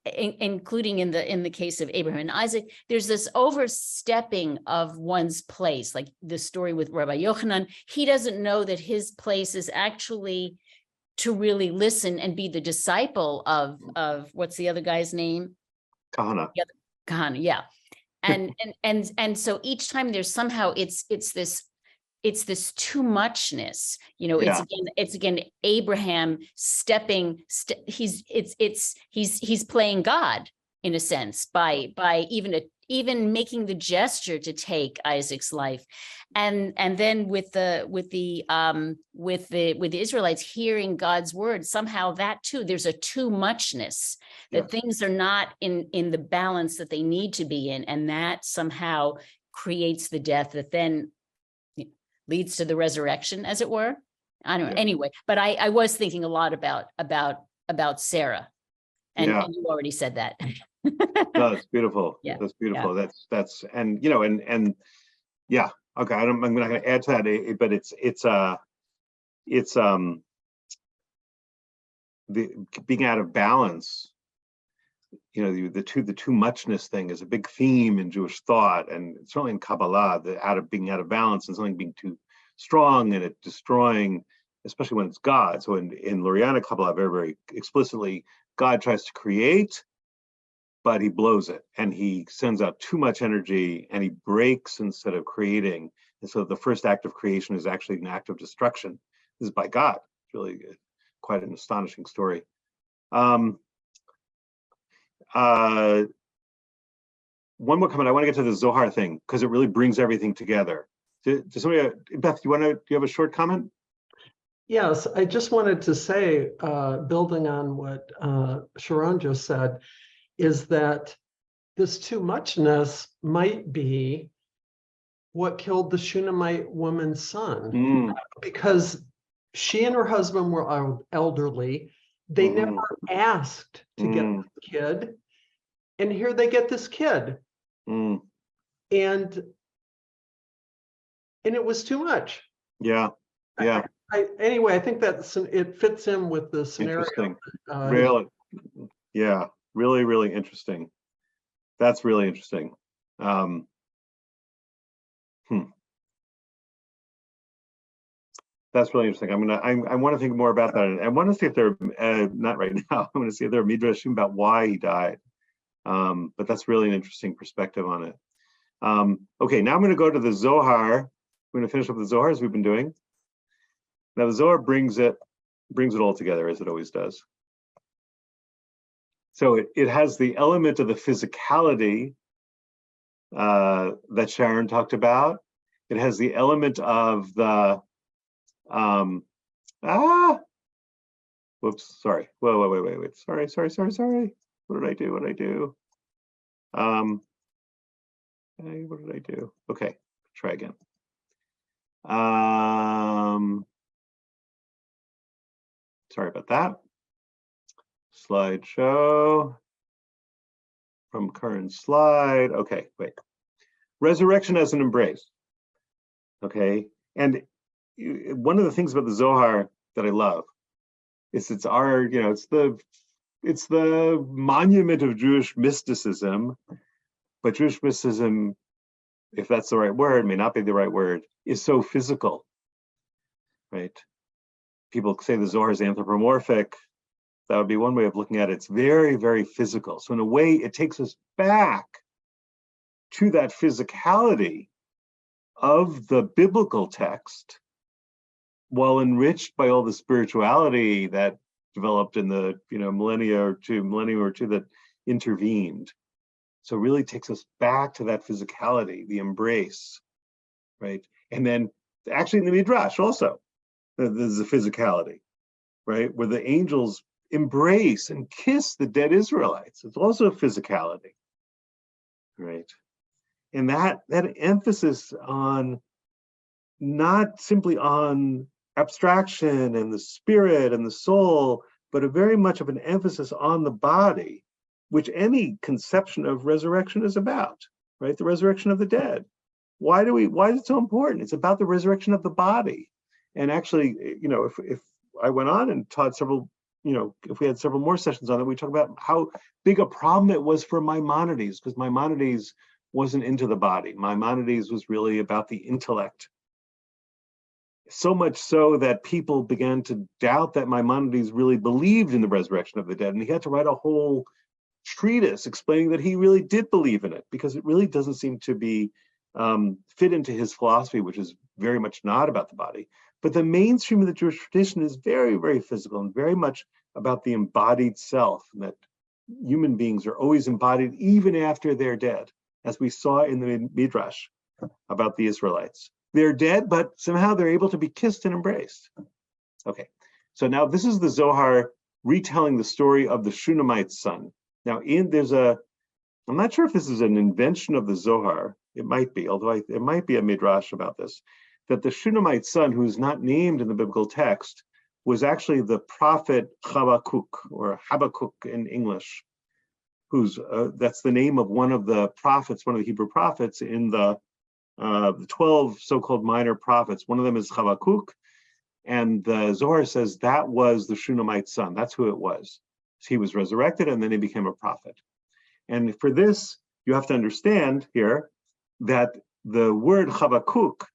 including in the case of Abraham and Isaac, there's this overstepping of one's place, like the story with Rabbi Yochanan. He doesn't know that his place is actually to really listen and be the disciple of what's the other guy's name? Kahana. Yeah, Kahana, yeah. And so each time there's somehow it's this too muchness, you know. Yeah. It's again Abraham stepping. He's playing God in a sense by even making the gesture to take Isaac's life, and then with the Israelites hearing God's word, somehow that too, there's a too muchness, that things are not in the balance that they need to be in, and that somehow creates the death that then leads to the resurrection, as it were. I don't know. Anyway, but I was thinking a lot about Sarah, and you already said that. No, that's beautiful. Yeah. That's beautiful. Yeah. That's and you know and yeah. Okay, I'm not going to add to that, but it's the being out of balance. You know, the too muchness thing is a big theme in Jewish thought, and certainly in Kabbalah, being out of balance and something being too strong and it destroying, especially when it's God. So in Lurianic Kabbalah, very, very explicitly, God tries to create, but he blows it and he sends out too much energy and he breaks instead of creating. And so the first act of creation is actually an act of destruction. This is by God. It's really quite an astonishing story. One more comment. I want to get to the Zohar thing because it really brings everything together. Does somebody, Beth, do you have a short comment? Yes, I just wanted to say, building on what Sharon just said, is that this too muchness might be what killed the Shunammite woman's son, because she and her husband were elderly. They never asked to get this kid, and here they get this kid, and it was too much. Yeah. Anyway, I think it fits in with the scenario. Interesting. Really, yeah, really, really interesting. That's really interesting. That's really interesting. I want to think more about that. And I want to see if there not right now. I want to see if there are midrashim about why he died. But that's really an interesting perspective on it. Okay, now I'm going to go to the Zohar. We're going to finish up the Zohar as we've been doing. Now the Zohar brings it all together, as it always does. So it has the element of the physicality that Sharon talked about. It has the element of the whoops, sorry. Wait. Sorry. What did I do? What did I do? Okay, try again. Sorry about that. Slideshow from current slide. Okay, wait. Resurrection as an embrace. Okay, and one of the things about the Zohar that I love is it's the monument of Jewish mysticism, but Jewish mysticism, if that's the right word, may not be the right word, is so physical, right? People say the Zohar is anthropomorphic. That would be one way of looking at it. It's very, very physical. So in a way, it takes us back to that physicality of the biblical text, while enriched by all the spirituality that developed in the millennia or two that intervened. So really takes us back to that physicality, the embrace, right? And then actually in the Midrash also, there's a physicality, right? Where the angels embrace and kiss the dead Israelites. It's also a physicality, right? And that emphasis on not simply on abstraction and the spirit and the soul, but a very much of an emphasis on the body, which any conception of resurrection is about, right? The resurrection of the dead. Why is it so important? It's about the resurrection of the body. And actually, if I went on and taught several if we had several more sessions on it, we talk about how big a problem it was for Maimonides, because Maimonides wasn't into the body. Maimonides was really about the intellect. So much so that people began to doubt that Maimonides really believed in the resurrection of the dead, and he had to write a whole treatise explaining that he really did believe in it, because it really doesn't seem to be fit into his philosophy, which is very much not about the body. But the mainstream of the Jewish tradition is very, very physical and very much about the embodied self, and that human beings are always embodied even after they're dead, as we saw in the Midrash about the Israelites. They're dead, but somehow they're able to be kissed and embraced. Okay, so now this is the Zohar retelling the story of the Shunammite's son. Now, I'm not sure if this is an invention of the Zohar. It might be, although it might be a Midrash about this, that the Shunammite's son, who's not named in the biblical text, was actually the prophet Habakkuk, or Habakkuk in English, that's the name of one of the prophets, one of the Hebrew prophets in the 12 so-called minor prophets. One of them is Habakkuk, and the Zohar says that was the Shunammite's son. That's who it was. So he was resurrected, and then he became a prophet. And for this, you have to understand here that the word Habakkuk,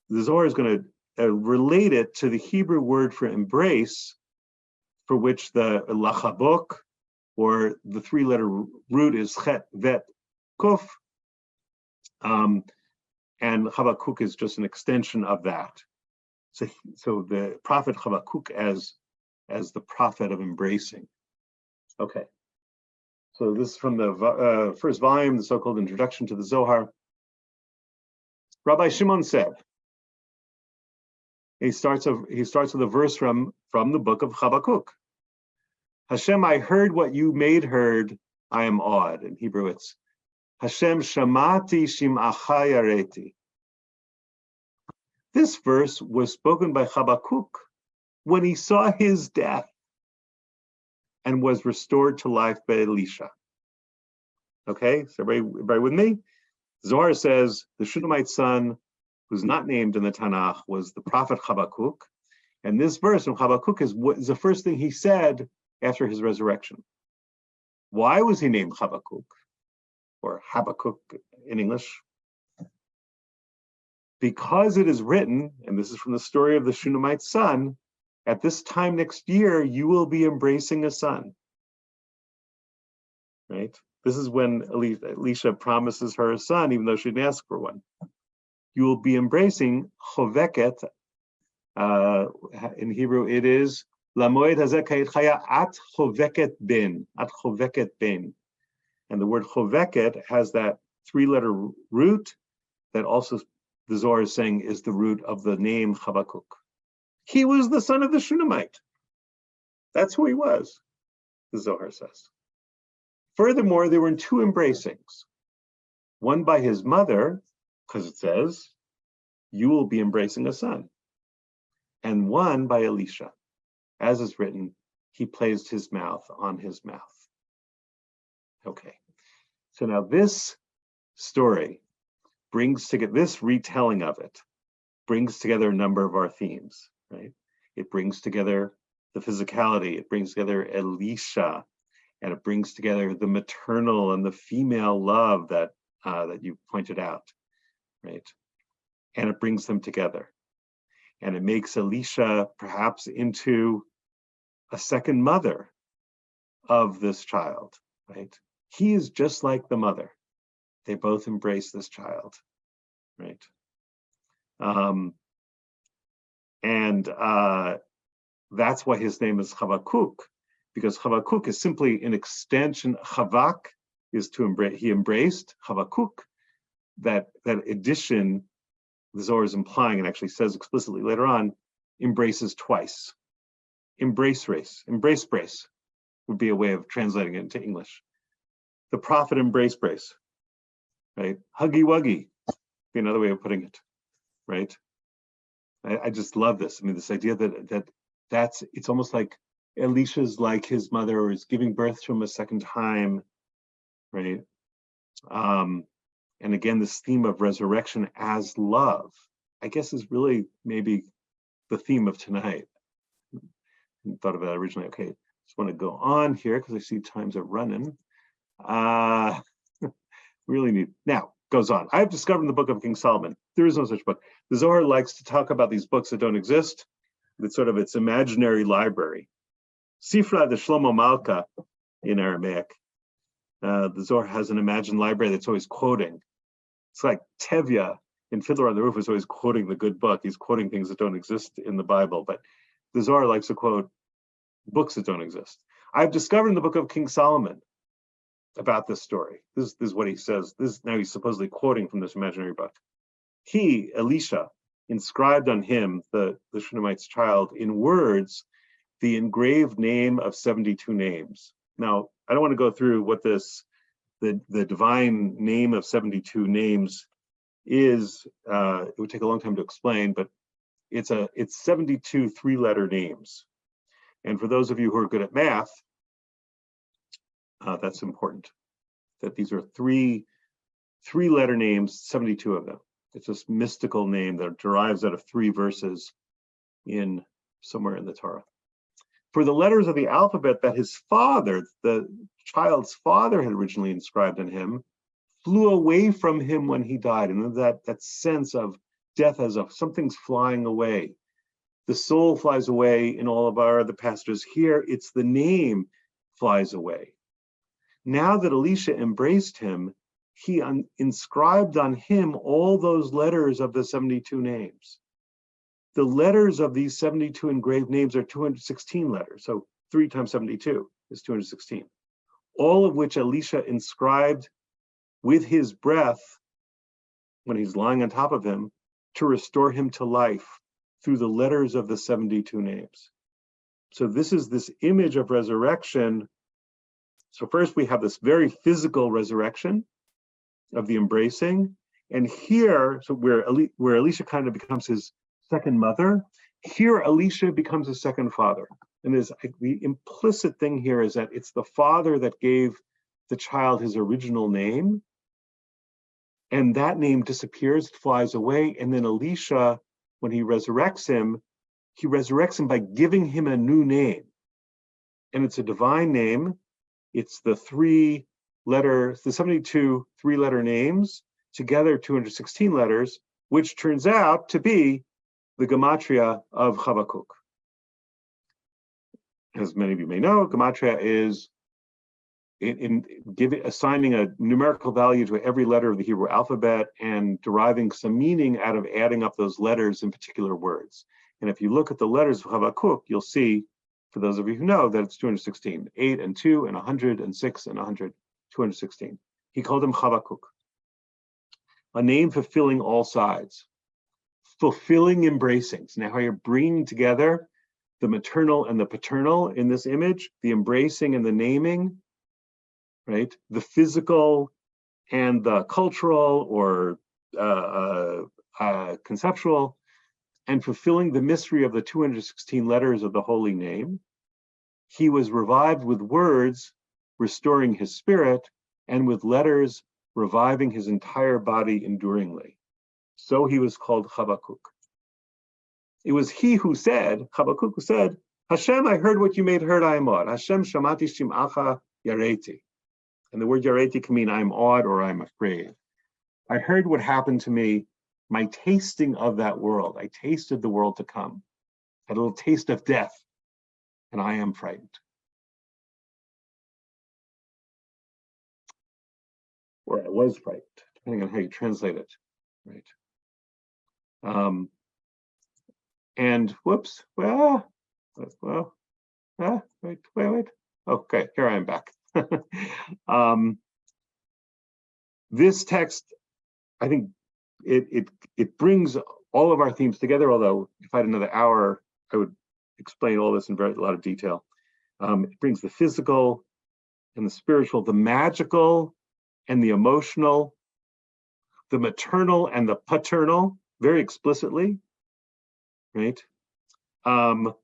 the Zohar is going to relate it to the Hebrew word for embrace, for which the lachabok, or the three-letter root, is chet, vet, kuf, and Habakkuk is just an extension of that. So the prophet Habakkuk as the prophet of embracing. Okay, so this is from the first volume, the so-called Introduction to the Zohar. Rabbi Shimon said, he starts with a verse from the book of Habakkuk. Hashem, I heard what you made heard, I am awed. In Hebrew, it's Hashem shamati shim'acha yareti. This verse was spoken by Habakkuk when he saw his death and was restored to life by Elisha. Okay, so everybody with me? Zohar says the Shunammite's son, who's not named in the Tanakh, was the prophet Habakkuk. And this verse from Habakkuk is the first thing he said after his resurrection. Why was he named Habakkuk, or Habakkuk in English? Because it is written, and this is from the story of the Shunammite's son, at this time next year, you will be embracing a son. Right? This is when Elisha promises her a son, even though she didn't ask for one. You will be embracing choveket. In Hebrew, it is lamoed hazeh ka'et chaya at choveket ben, at choveket ben. And the word choveket has that three-letter root that also the Zohar is saying is the root of the name Habakkuk. He was the son of the Shunammite. That's who he was, the Zohar says. Furthermore, there were two embracings. One by his mother, because it says, you will be embracing a son. And one by Elisha. As is written, he placed his mouth on his mouth. Okay, so now this story brings together, this retelling of it brings together a number of our themes, right? It brings together the physicality, it brings together Elisha, and it brings together the maternal and the female love that you pointed out, right? And it brings them together. And it makes Elisha perhaps into a second mother of this child, right? He is just like the mother. They both embrace this child, right? That's why his name is Habakkuk, because Habakkuk is simply an extension. Havak is to embrace. He embraced Habakkuk. That addition, the Zohar is implying, and actually says explicitly later on, embraces twice. Embrace brace would be a way of translating it into English. The prophet embrace brace, right? Huggy wuggy, be another way of putting it, right? I just love this. I mean, this idea that's it's almost like Elisha's like his mother, or is giving birth to him a second time, right? And again, this theme of resurrection as love, I guess, is really maybe the theme of tonight. hadn't thought of that originally. Okay, just want to go on here because I see times are running. Really neat. Now, goes on. I have discovered in the book of King Solomon. There is no such book. The Zohar likes to talk about these books that don't exist. It's sort of its imaginary library. Sifra de Shlomo Malka in Aramaic. The Zohar has an imagined library that's always quoting. It's like Tevye in Fiddler on the Roof is always quoting the good book. He's quoting things that don't exist in the Bible, but the Zohar likes to quote books that don't exist. I've discovered in the book of King Solomon about this story. This is what he says. Now he's supposedly quoting from this imaginary book. He, Elisha, inscribed on him, the Shunammite's child, in words, the engraved name of 72 names. Now, I don't want to go through what the divine name of 72 names is. It would take a long time to explain, but it's 72 three-letter names. And for those of you who are good at math, that's important, that these are three-letter names, 72 of them. It's this mystical name that derives out of 3 verses in somewhere in the Torah. For the letters of the alphabet that his father, the child's father, had originally inscribed on him, flew away from him when he died. And that sense of death as of something's flying away. The soul flies away in all of our other passages. Here, it's the name flies away. Now that Elisha embraced him, he inscribed on him all those letters of the 72 names. The letters of these 72 engraved names are 216 letters. So 3 times 72 is 216. All of which Elisha inscribed with his breath when he's lying on top of him to restore him to life through the letters of the 72 names. So this is this image of resurrection. So first we have this very physical resurrection of the embracing. And here, so where Elisha kind of becomes his second mother, here Elisha becomes his second father. And there's the implicit thing here is that it's the father that gave the child his original name. And that name disappears, it flies away. And then Elisha, when he resurrects him by giving him a new name. And it's a divine name. It's the 72 three-letter names, together 216 letters, which turns out to be the gematria of Habakkuk. As many of you may know, gematria is assigning a numerical value to every letter of the Hebrew alphabet and deriving some meaning out of adding up those letters in particular words. And if you look at the letters of Habakkuk, you'll see, for those of you who know, that it's 216, 8 and 2 and 100 and 6 and 100, 216. He called him Habakkuk, a name fulfilling all sides, fulfilling embracings. Now you're bringing together the maternal and the paternal in this image, the embracing and the naming, right? The physical and the cultural or conceptual, and fulfilling the mystery of the 216 letters of the holy name. He was revived with words, restoring his spirit, and with letters, reviving his entire body enduringly. So he was called Habakkuk. It was he who said, Habakkuk who said, Hashem, I heard what you made heard, I am awed. Hashem shamati shim'acha yareti. And the word yareti can mean I'm awed or I'm afraid. I heard what happened to me, my tasting of that world. I tasted the world to come, a little taste of death, and I am frightened. Or I was frightened, depending on how you translate it, right? And whoops, wait. Okay, here I am back. This text, I think it brings all of our themes together, although if I had another hour, I would explain all this in a lot of detail. It brings the physical and the spiritual, the magical and the emotional, the maternal and the paternal, very explicitly, right? The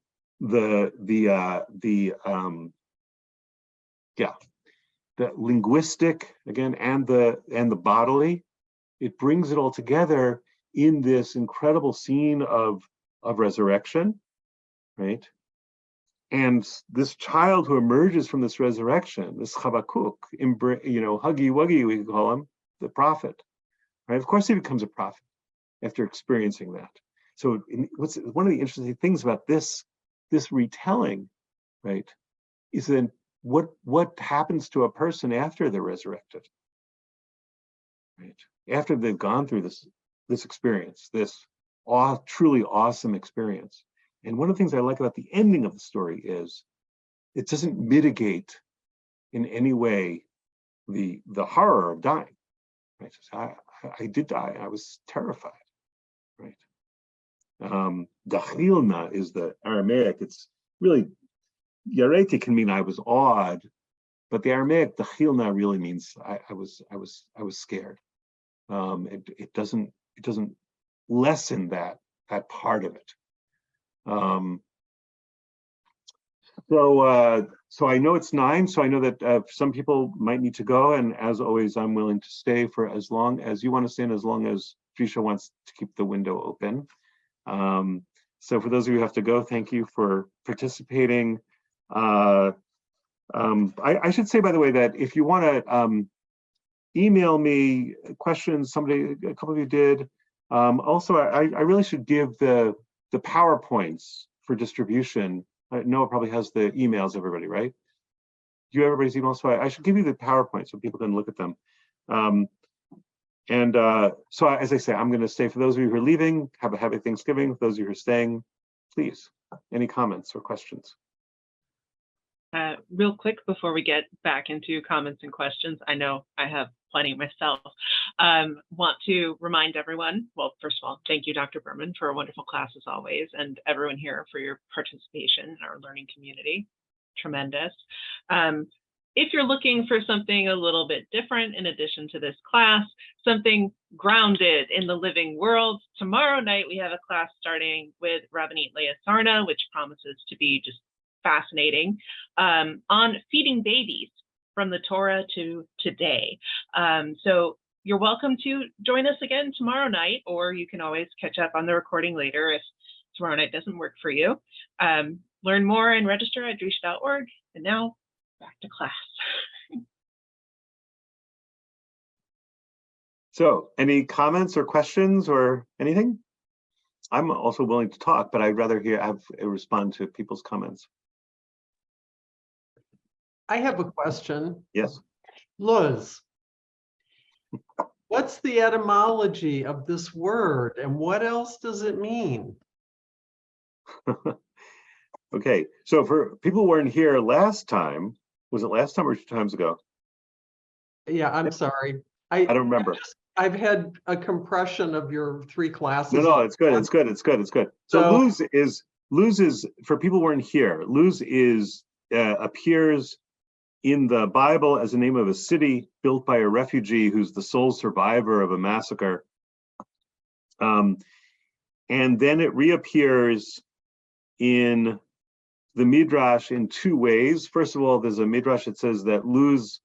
linguistic again and the bodily. It brings it all together in this incredible scene of resurrection, right? And this child who emerges from this resurrection, this Habakkuk, Huggy Wuggy, we could call him, the prophet, right? Of course he becomes a prophet after experiencing that. So what's one of the interesting things about this retelling, right, is then what happens to a person after they're resurrected, right? After they've gone through this experience, this truly awesome experience. And one of the things I like about the ending of the story is it doesn't mitigate in any way the horror of dying. Right? I did die. I was terrified. Right. Dachilna is the Aramaic. It's really yareti can mean I was awed, but the Aramaic dachilna really means I was scared. It doesn't lessen that part of it. So I know it's 9, so I know that some people might need to go, and as always, I'm willing to stay for as long as you want to stay and as long as Drisha wants to keep the window open. So for those of you who have to go, thank you for participating. I should say, by the way, that if you want to email me questions, a couple of you did. Also, I really should give the PowerPoints for distribution. Noah probably has the emails of everybody, right? Do you have everybody's emails? So I should give you the PowerPoint so people can look at them. So as I say, I'm going to stay. For those of you who are leaving, have a happy Thanksgiving. For those of you who are staying, please, any comments or questions? Real quick before we get back into comments and questions, I know I have plenty myself. Want to remind everyone, well, first of all, thank you, Dr. Berman, for a wonderful class as always, and everyone here for your participation in our learning community. Tremendous. If you're looking for something a little bit different in addition to this class, something grounded in the living world, tomorrow night we have a class starting with Rabbanit Leah Sarna, which promises to be just fascinating, on feeding babies from the Torah to today. So you're welcome to join us again tomorrow night, or you can always catch up on the recording later if tomorrow night doesn't work for you. Learn more and register at drisha.org. And now back to class. So any comments or questions or anything? I'm also willing to talk, but I'd rather respond to people's comments. I have a question. Yes. Luz, what's the etymology of this word and what else does it mean? Okay, so for people who weren't here last time, was it last time or 2 times ago? Yeah, I'm sorry. I don't remember. I've had a compression of your 3 classes. No, it's good. It's good. It's good. It's good. So Luz is for people who weren't here. Luz appears in the Bible as the name of a city built by a refugee who's the sole survivor of a massacre. And then it reappears in the Midrash in 2 ways. First of all, there's a Midrash that says that Luz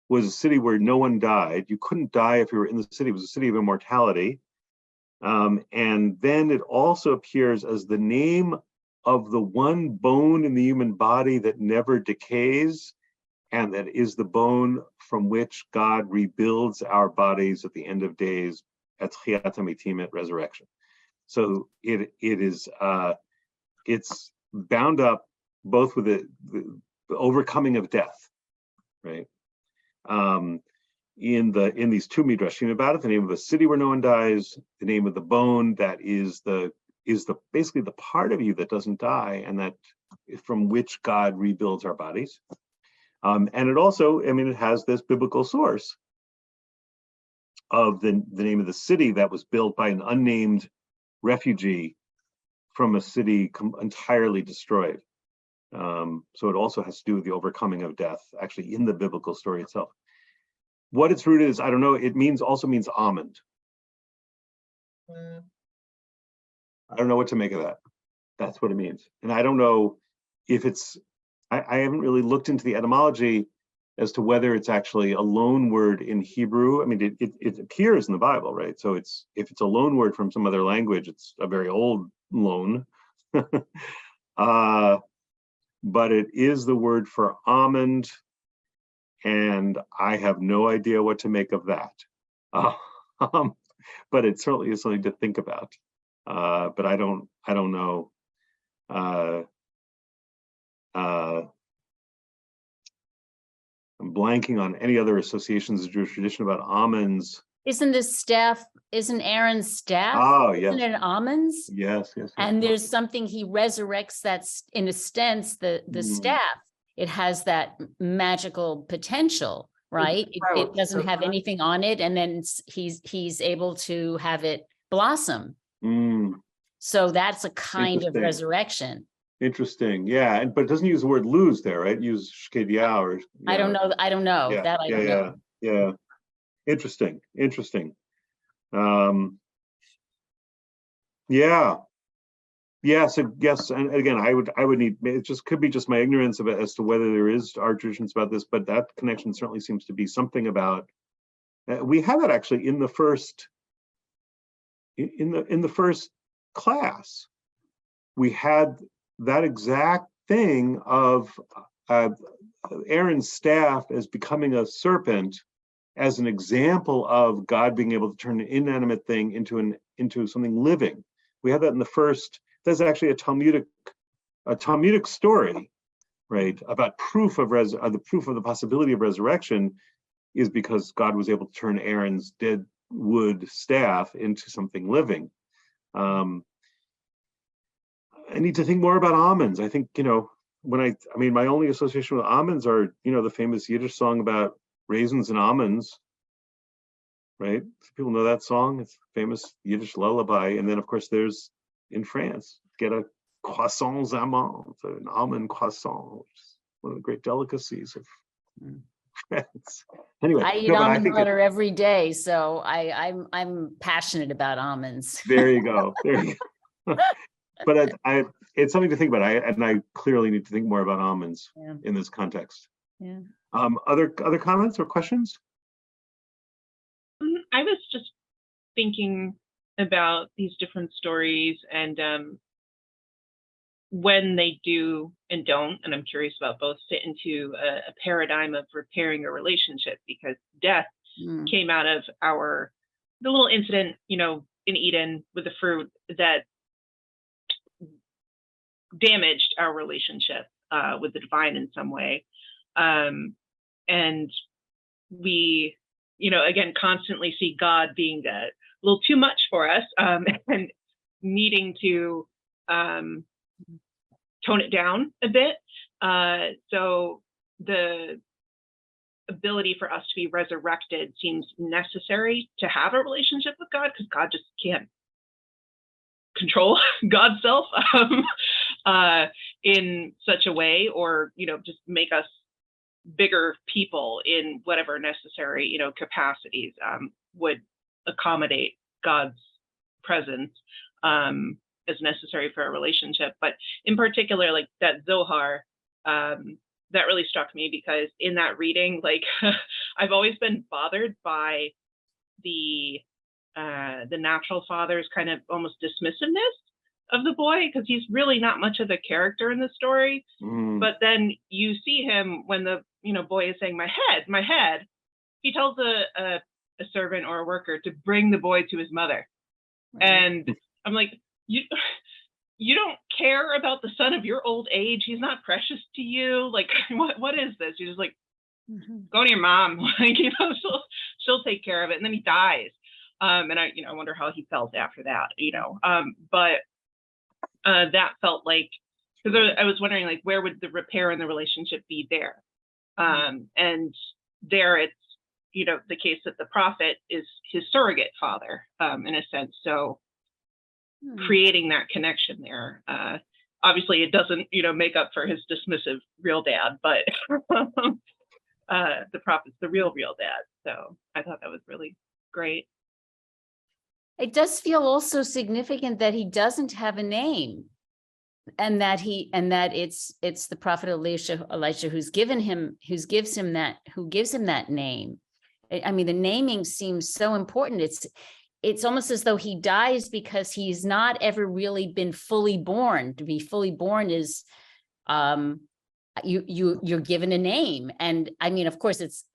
was a city where no one died. You couldn't die if you were in the city. It was a city of immortality. And then it also appears as the name of the one bone in the human body that never decays, and that is the bone from which God rebuilds our bodies at the end of days, at Tchiat HaMetim, at resurrection. So it's bound up both with the overcoming of death, right? In these 2 midrashim about it, the name of a city where no one dies, the name of the bone that is basically the part of you that doesn't die, and that from which God rebuilds our bodies. And it also, it has this biblical source of the name of the city that was built by an unnamed refugee from a city entirely destroyed. So it also has to do with the overcoming of death, actually in the biblical story itself. What its root is, I don't know. It also means almond. I don't know what to make of that. That's what it means. And I don't know if it's, I haven't really looked into the etymology as to whether it's actually a loan word in Hebrew. It appears in the Bible, right? So if it's a loan word from some other language, it's a very old loan. but it is the word for almond, and I have no idea what to make of that. But it certainly is something to think about. But I don't know. I'm blanking on any other associations of Jewish tradition about almonds. Isn't Aaron's staff? Oh, yes. Isn't it almonds? Yes. And there's something he resurrects that's, in a sense, the staff. It has that magical potential, right? It doesn't have anything on it, and then he's able to have it blossom. So that's a kind of resurrection. Interesting, yeah, but it doesn't use the word lose there, right? Use shkedia or. I don't know. I don't know. Yeah, that I don't know. Yeah. Interesting. So yes, and again, I would need, it just could be just my ignorance of it as to whether there is art traditions about this, but that connection certainly seems to be something about. We have that actually in the first class. We had that exact thing of Aaron's staff as becoming a serpent as an example of God being able to turn an inanimate thing into something living. We had that in the first. There's actually a Talmudic story, right, about proof of the proof of the possibility of resurrection is because God was able to turn Aaron's dead wood staff into something living. I need to think more about almonds. I think, when my only association with almonds are, the famous Yiddish song about raisins and almonds, right? People know that song. It's a famous Yiddish lullaby. And then, of course, there's in France, get a croissant amande, an almond croissant, which is one of the great delicacies of France. Anyway, I eat almond butter every day, so I'm passionate about almonds. There you go. But it's something to think about. I clearly need to think more about almonds in this context. Yeah. Other comments or questions? I was just thinking about these different stories and when they do and don't, and I'm curious about both, fit into a paradigm of repairing a relationship, because death came out of the little incident, in Eden with the fruit that damaged our relationship with the divine in some way. And we, again, constantly see God being a little too much for us and needing to tone it down a bit. So the ability for us to be resurrected seems necessary to have a relationship with God, because God just can't control God's self in such a way, or just make us bigger people in whatever necessary capacities would accommodate God's presence as necessary for a relationship. But in particular, like that Zohar, that really struck me, because in that reading, like I've always been bothered by the natural father's kind of almost dismissiveness of the boy, because he's really not much of a character in the story. But then you see him when the boy is saying my head, he tells a servant or a worker to bring the boy to his mother. Right. And I'm like, you don't care about the son of your old age. He's not precious to you. Like, what is this? You're just like, go to your mom. Like, she'll take care of it. And then he dies. And I wonder how he felt after that, but that felt like, because I was wondering, like, where would the repair in the relationship be there? And there it's, the case that the prophet is his surrogate father, in a sense. So creating that connection there, obviously it doesn't, make up for his dismissive real dad, but the prophet's the real dad. So I thought that was really great. It does feel also significant that he doesn't have a name, and that it's the prophet Elisha who gives him that name. I mean, the naming seems so important. It's almost as though he dies because he's not ever really been fully born. To be fully born is you're given a name. And I mean, of course, it's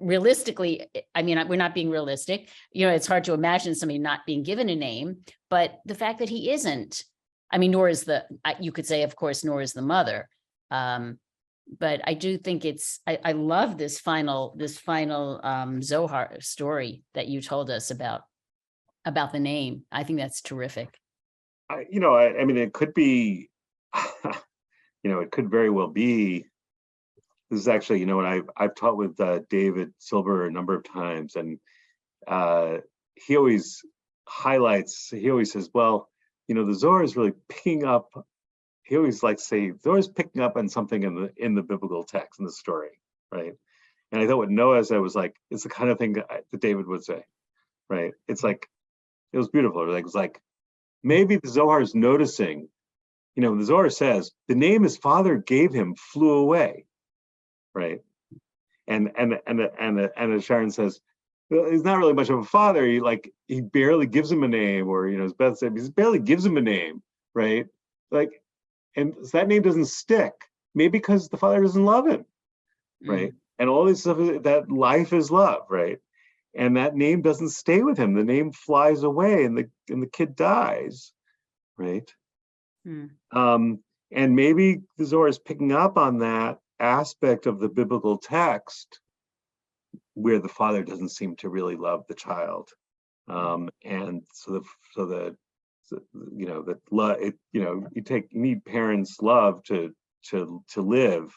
realistically, I mean, we're not being realistic. It's hard to imagine somebody not being given a name, but the fact that he isn't, I mean, nor is you could say, of course, nor is the mother. But I do think I love this final Zohar story that you told us about the name. I think that's terrific. I mean, it could be, it could very well be. This is actually, when I've taught with David Silver a number of times, and he always says, well, the Zohar is really picking up. He always likes to say, Zohar is picking up on something in the biblical text, in the story, right? And I thought what Noah said was like, it's the kind of thing that David would say, right? It's like, it was beautiful. It was like, maybe the Zohar is noticing, the Zohar says, the name his father gave him flew away, right? And Sharon says, well, he's not really much of a father. He barely gives him a name, or as Beth said, he barely gives him a name, right? And so that name doesn't stick, maybe because the father doesn't love him, right? And all this stuff, that life is love, right? And that name doesn't stay with him. The name flies away, and the kid dies, right? And maybe the Zohar is picking up on that aspect of the biblical text where the father doesn't seem to really love the child, and you need parents' love to live.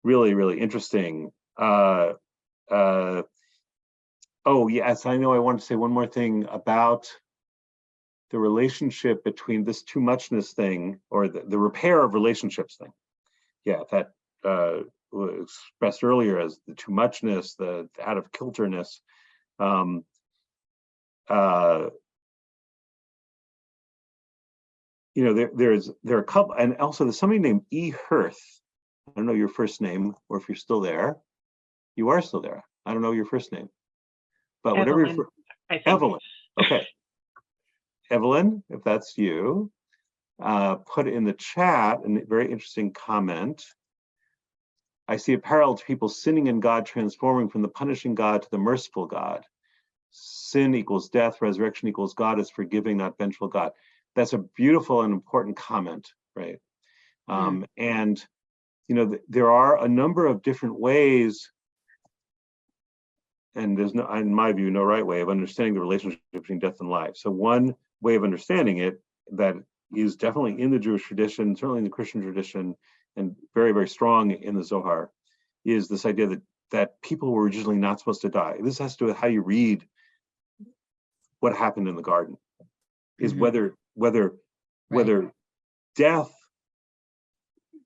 Really, really interesting. Oh yes, I know. I want to say one more thing about the relationship between this too muchness thing, or the repair of relationships thing. Yeah, that was expressed earlier as the too muchness, the out of kilterness. There are a couple, and also there's somebody named E. Hirth. I don't know your first name, or if you're still there. You are still there. I don't know your first name, but Evelyn, whatever. Evelyn. Okay. Evelyn, if that's you, put in the chat a very interesting comment. I see a parallel to people sinning and God transforming from the punishing God to the merciful God. Sin equals death, resurrection equals God is forgiving, not vengeful God. That's a beautiful and important comment, right? And there are a number of different ways, and there's no, in my view, no right way of understanding the relationship between death and life. So one way of understanding it that is definitely in the Jewish tradition, certainly in the Christian tradition, and very, very strong in the Zohar, is this idea that people were originally not supposed to die. This has to do with how you read what happened in the garden, is whether death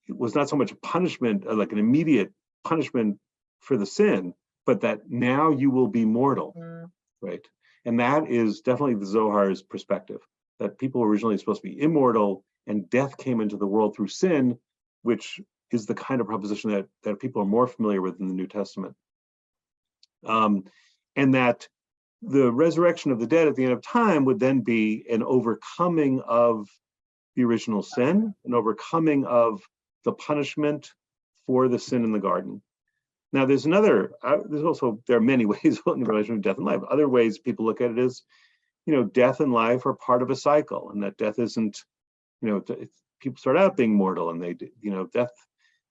was not so much a punishment, like an immediate punishment for the sin, but that now you will be mortal, right? And that is definitely the Zohar's perspective, that people were originally supposed to be immortal, and death came into the world through sin, which is the kind of proposition that people are more familiar with in the New Testament. And that the resurrection of the dead at the end of time would then be an overcoming of the original sin, an overcoming of the punishment for the sin in the garden. Now, there are many ways in relation to death and life. Other ways people look at it is, death and life are part of a cycle, and that death isn't, people start out being mortal, and death,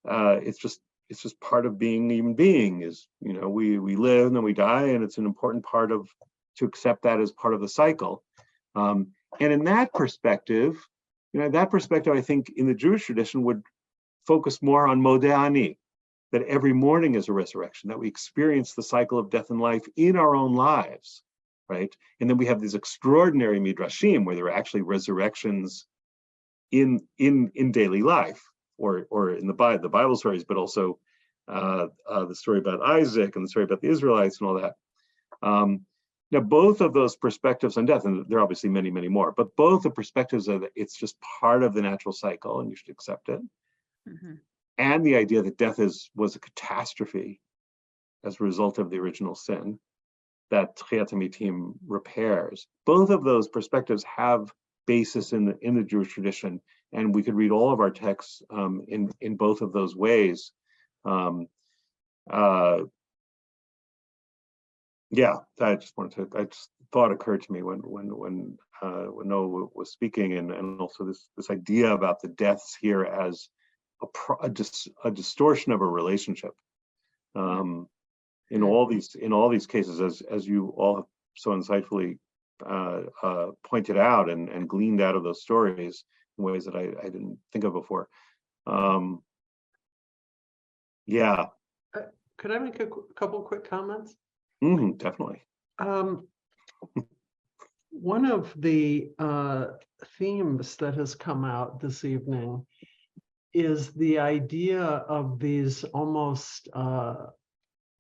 it's just part of being a human being. Is we live and then we die, and it's an important part to accept that as part of the cycle. And in that perspective, I think in the Jewish tradition would focus more on Modeh Ani, that every morning is a resurrection, that we experience the cycle of death and life in our own lives, right? And then we have these extraordinary midrashim where there are actually resurrections in daily life, or in the Bible stories, but also the story about Isaac and the story about the Israelites and all that. Now, both of those perspectives on death, and there are obviously many, many more, but both the perspectives are that it's just part of the natural cycle and you should accept it. And the idea that death was a catastrophe as a result of the original sin that Tchiyat HaMitim repairs. Both of those perspectives have basis in the Jewish tradition and we could read all of our texts in both of those ways. Yeah, I just thought occurred to me when Noah was speaking, and also this idea about the deaths here as a distortion of a relationship. In all these cases, as you all have so insightfully pointed out and gleaned out of those stories in ways that I didn't think of before. Yeah. Could I make a couple quick comments? Definitely. One of the themes that has come out this evening is the idea of these almost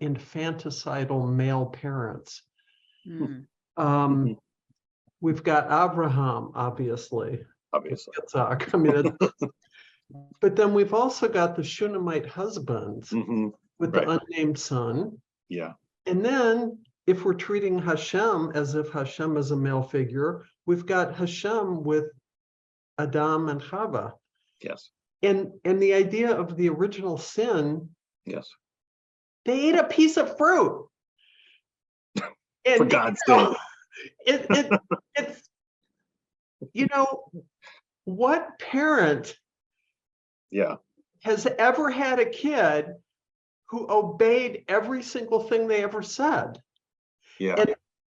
infanticidal male parents. We've got Abraham, obviously. Yitzhak. I mean, but then we've also got the Shunammite husbands with the unnamed son. Yeah. And then if we're treating Hashem as if Hashem is a male figure, we've got Hashem with Adam and Chava. Yes. And the idea of the original sin. Yes. They ate a piece of fruit. And, for God's sake. It's, what parent has ever had a kid who obeyed every single thing they ever said? Yeah.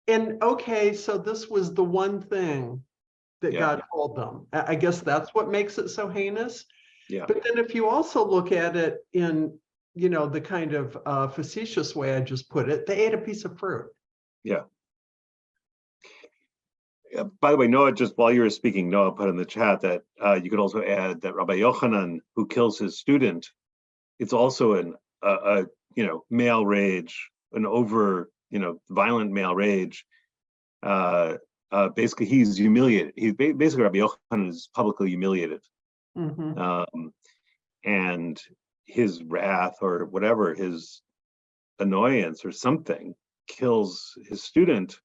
And okay, so this was the one thing that God told them. I guess that's what makes it so heinous. Yeah. But then if you also look at it in, the kind of facetious way I just put it, they ate a piece of fruit. Yeah. By the way, Noah, just while you were speaking, Noah put in the chat that you could also add that Rabbi Yochanan, who kills his student, it's also a male rage, an over, violent male rage. Basically, he's humiliated. Basically Rabbi Yochanan is publicly humiliated, and his wrath or whatever, his annoyance or something, kills his student.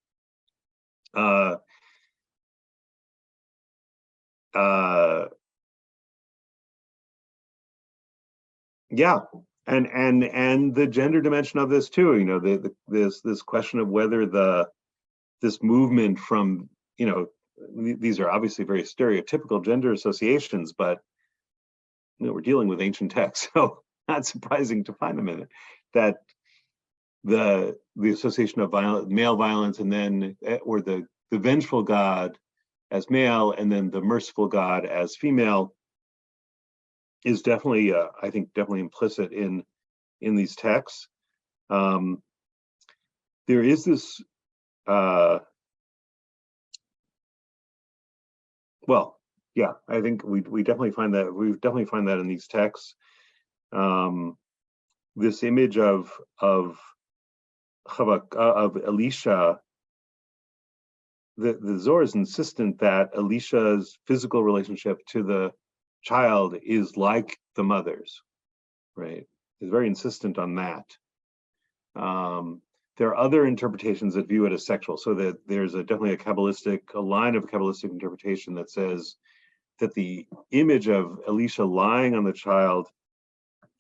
Yeah, and the gender dimension of this too. This question of whether this movement from these are obviously very stereotypical gender associations, but we're dealing with ancient texts, so not surprising to find them in it. That the association of male violence, and then or the vengeful God as male, and then the merciful God as female, is definitely, I think, definitely implicit in these texts. There is this, I think we definitely find that in these texts. This image of Elisha. The Zohar is insistent that Elisha's physical relationship to the child is like the mother's, right? It's very insistent on that. There are other interpretations that view it as sexual, so that there's definitely a line of Kabbalistic interpretation that says that the image of Elisha lying on the child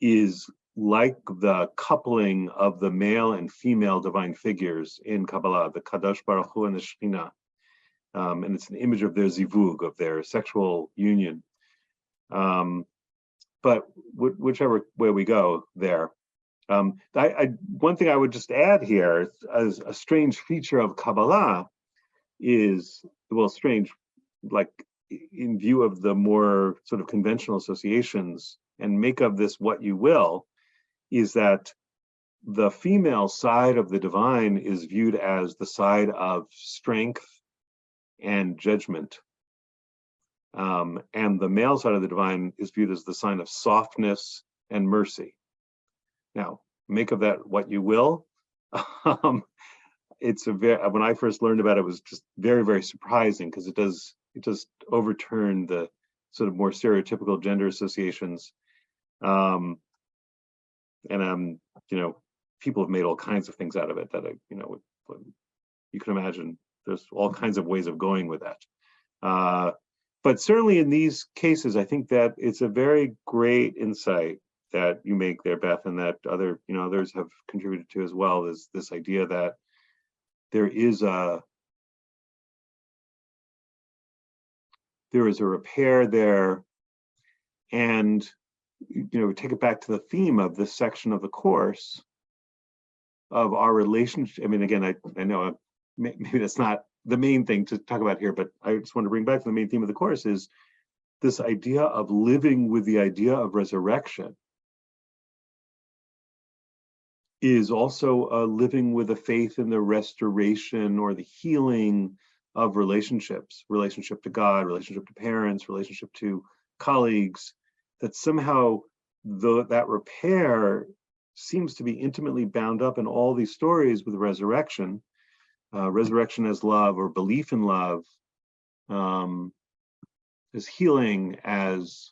is like the coupling of the male and female divine figures in Kabbalah, the Kadosh Baruch Hu and the Shekhinah. And it's an image of their zivug, of their sexual union. But whichever way we go there. One thing I would just add here as a strange feature of Kabbalah is, strange, like in view of the more sort of conventional associations, and make of this what you will, is that the female side of the divine is viewed as the side of strength and judgment. And the male side of the divine is viewed as the sign of softness and mercy. Now, make of that what you will. It's when I first learned about it, it was just very, very surprising, because it does overturn the sort of more stereotypical gender associations. People have made all kinds of things out of it that you can imagine. There's all kinds of ways of going with that. But certainly in these cases, I think that it's a very great insight that you make there, Beth, and that others have contributed to as well, is this idea that there is a repair there. And take it back to the theme of this section of the course of our relationship. I mean, again, I know maybe that's not the main thing to talk about here, but I just want to bring back to the main theme of the course is this idea of living with the idea of resurrection is also living with a faith in the restoration or the healing of relationships, relationship to God, relationship to parents, relationship to colleagues, that somehow that repair seems to be intimately bound up in all these stories with resurrection, resurrection as love or belief in love, as healing, as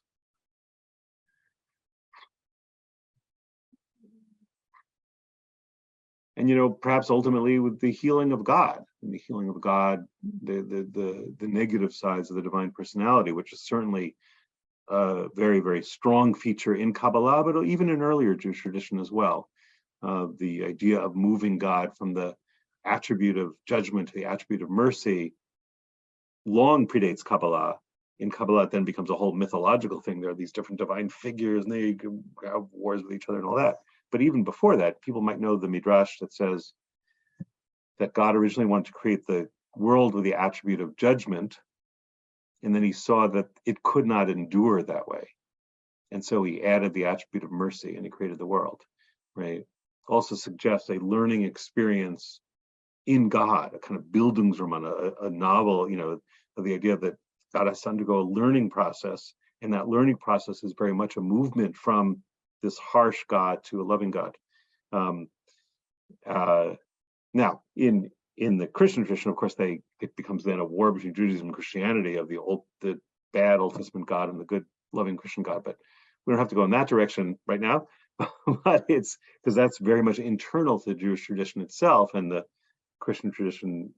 and perhaps ultimately with the healing of God, and the healing of God, the negative sides of the divine personality, which is certainly a very, very strong feature in Kabbalah, but even in earlier Jewish tradition as well. The idea of moving God from the attribute of judgment to the attribute of mercy long predates Kabbalah. In Kabbalah, it then becomes a whole mythological thing. There are these different divine figures, and they have wars with each other and all that. But even before that, people might know the Midrash that says that God originally wanted to create the world with the attribute of judgment, and then he saw that it could not endure that way. And so he added the attribute of mercy and he created the world, right? Also suggests a learning experience in God, a kind of Bildungsroman, a novel, of the idea that God has to undergo a learning process. And that learning process is very much a movement from this harsh God to a loving God. Now, in the Christian tradition, of course, it becomes then a war between Judaism and Christianity of the bad Old Testament God and the good, loving Christian God. But we don't have to go in that direction right now. But it's because that's very much internal to the Jewish tradition itself, and the Christian tradition,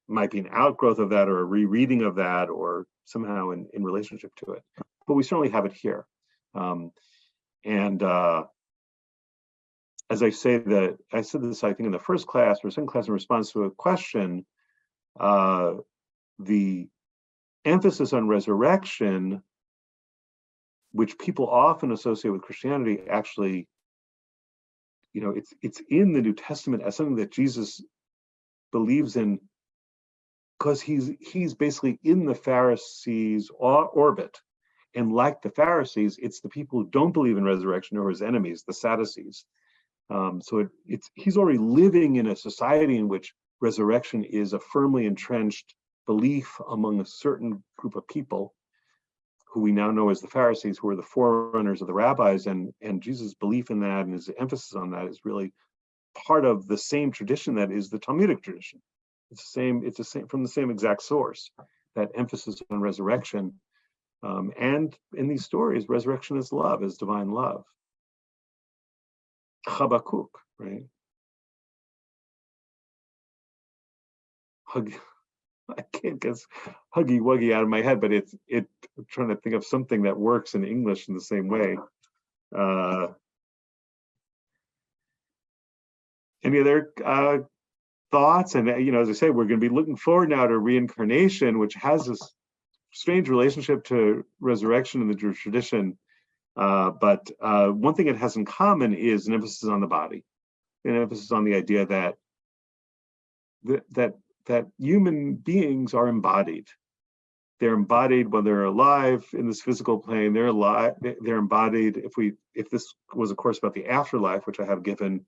might be an outgrowth of that or a rereading of that, or somehow in relationship to it. But we certainly have it here. As I said this, I think, in the first class or second class in response to a question, the emphasis on resurrection, which people often associate with Christianity, actually, it's in the New Testament as something that Jesus believes in, because he's basically in the Pharisees' orbit. And like the Pharisees, it's the people who don't believe in resurrection who are his enemies, the Sadducees. So he's already living in a society in which resurrection is a firmly entrenched belief among a certain group of people who we now know as the Pharisees, who are the forerunners of the rabbis, and Jesus' belief in that and his emphasis on that is really part of the same tradition that is the Talmudic tradition. It's the same from the same exact source, that emphasis on resurrection. And in these stories, resurrection is love, is divine love. Habakkuk, right? I can't get huggy wuggy out of my head, but I'm trying to think of something that works in English in the same way. Any other thoughts? And as I say, we're going to be looking forward now to reincarnation, which has this strange relationship to resurrection in the Jewish tradition. But one thing it has in common is an emphasis on the body, an emphasis on the idea that human beings are embodied. They're embodied when they're alive in this physical plane. They're alive. They're embodied. If this was a course about the afterlife, which I have given,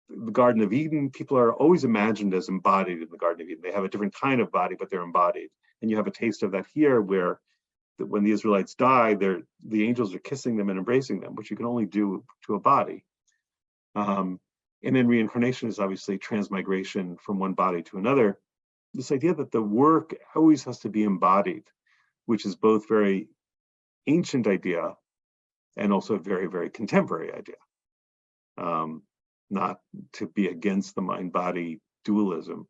the Garden of Eden, people are always imagined as embodied in the Garden of Eden. They have a different kind of body, but they're embodied. And you have a taste of that here, where when the Israelites die, the angels are kissing them and embracing them, which you can only do to a body. And then reincarnation is obviously transmigration from one body to another. This idea that the work always has to be embodied, which is both very ancient idea and also a very, very contemporary idea. Not to be against the mind-body dualism.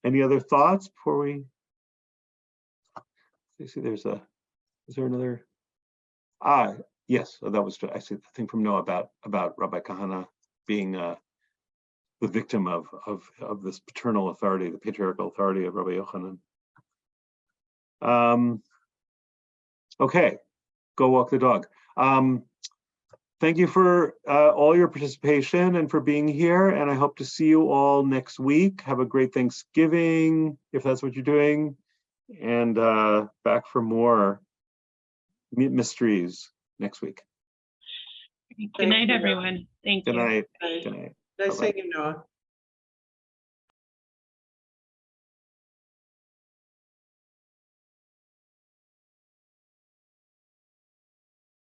Any other thoughts before we? You see, is there another? Yes, that was I see the thing from Noah about Rabbi Kahana being the victim of this paternal authority, the patriarchal authority of Rabbi Yochanan. Okay, go walk the dog. Thank you for all your participation and for being here, and I hope to see you all next week. Have a great Thanksgiving, if that's what you're doing, and back for more mysteries next week. Good night, everyone. Thank you. Good night. Nice Good night. Nice Bye-bye. seeing you, Noah.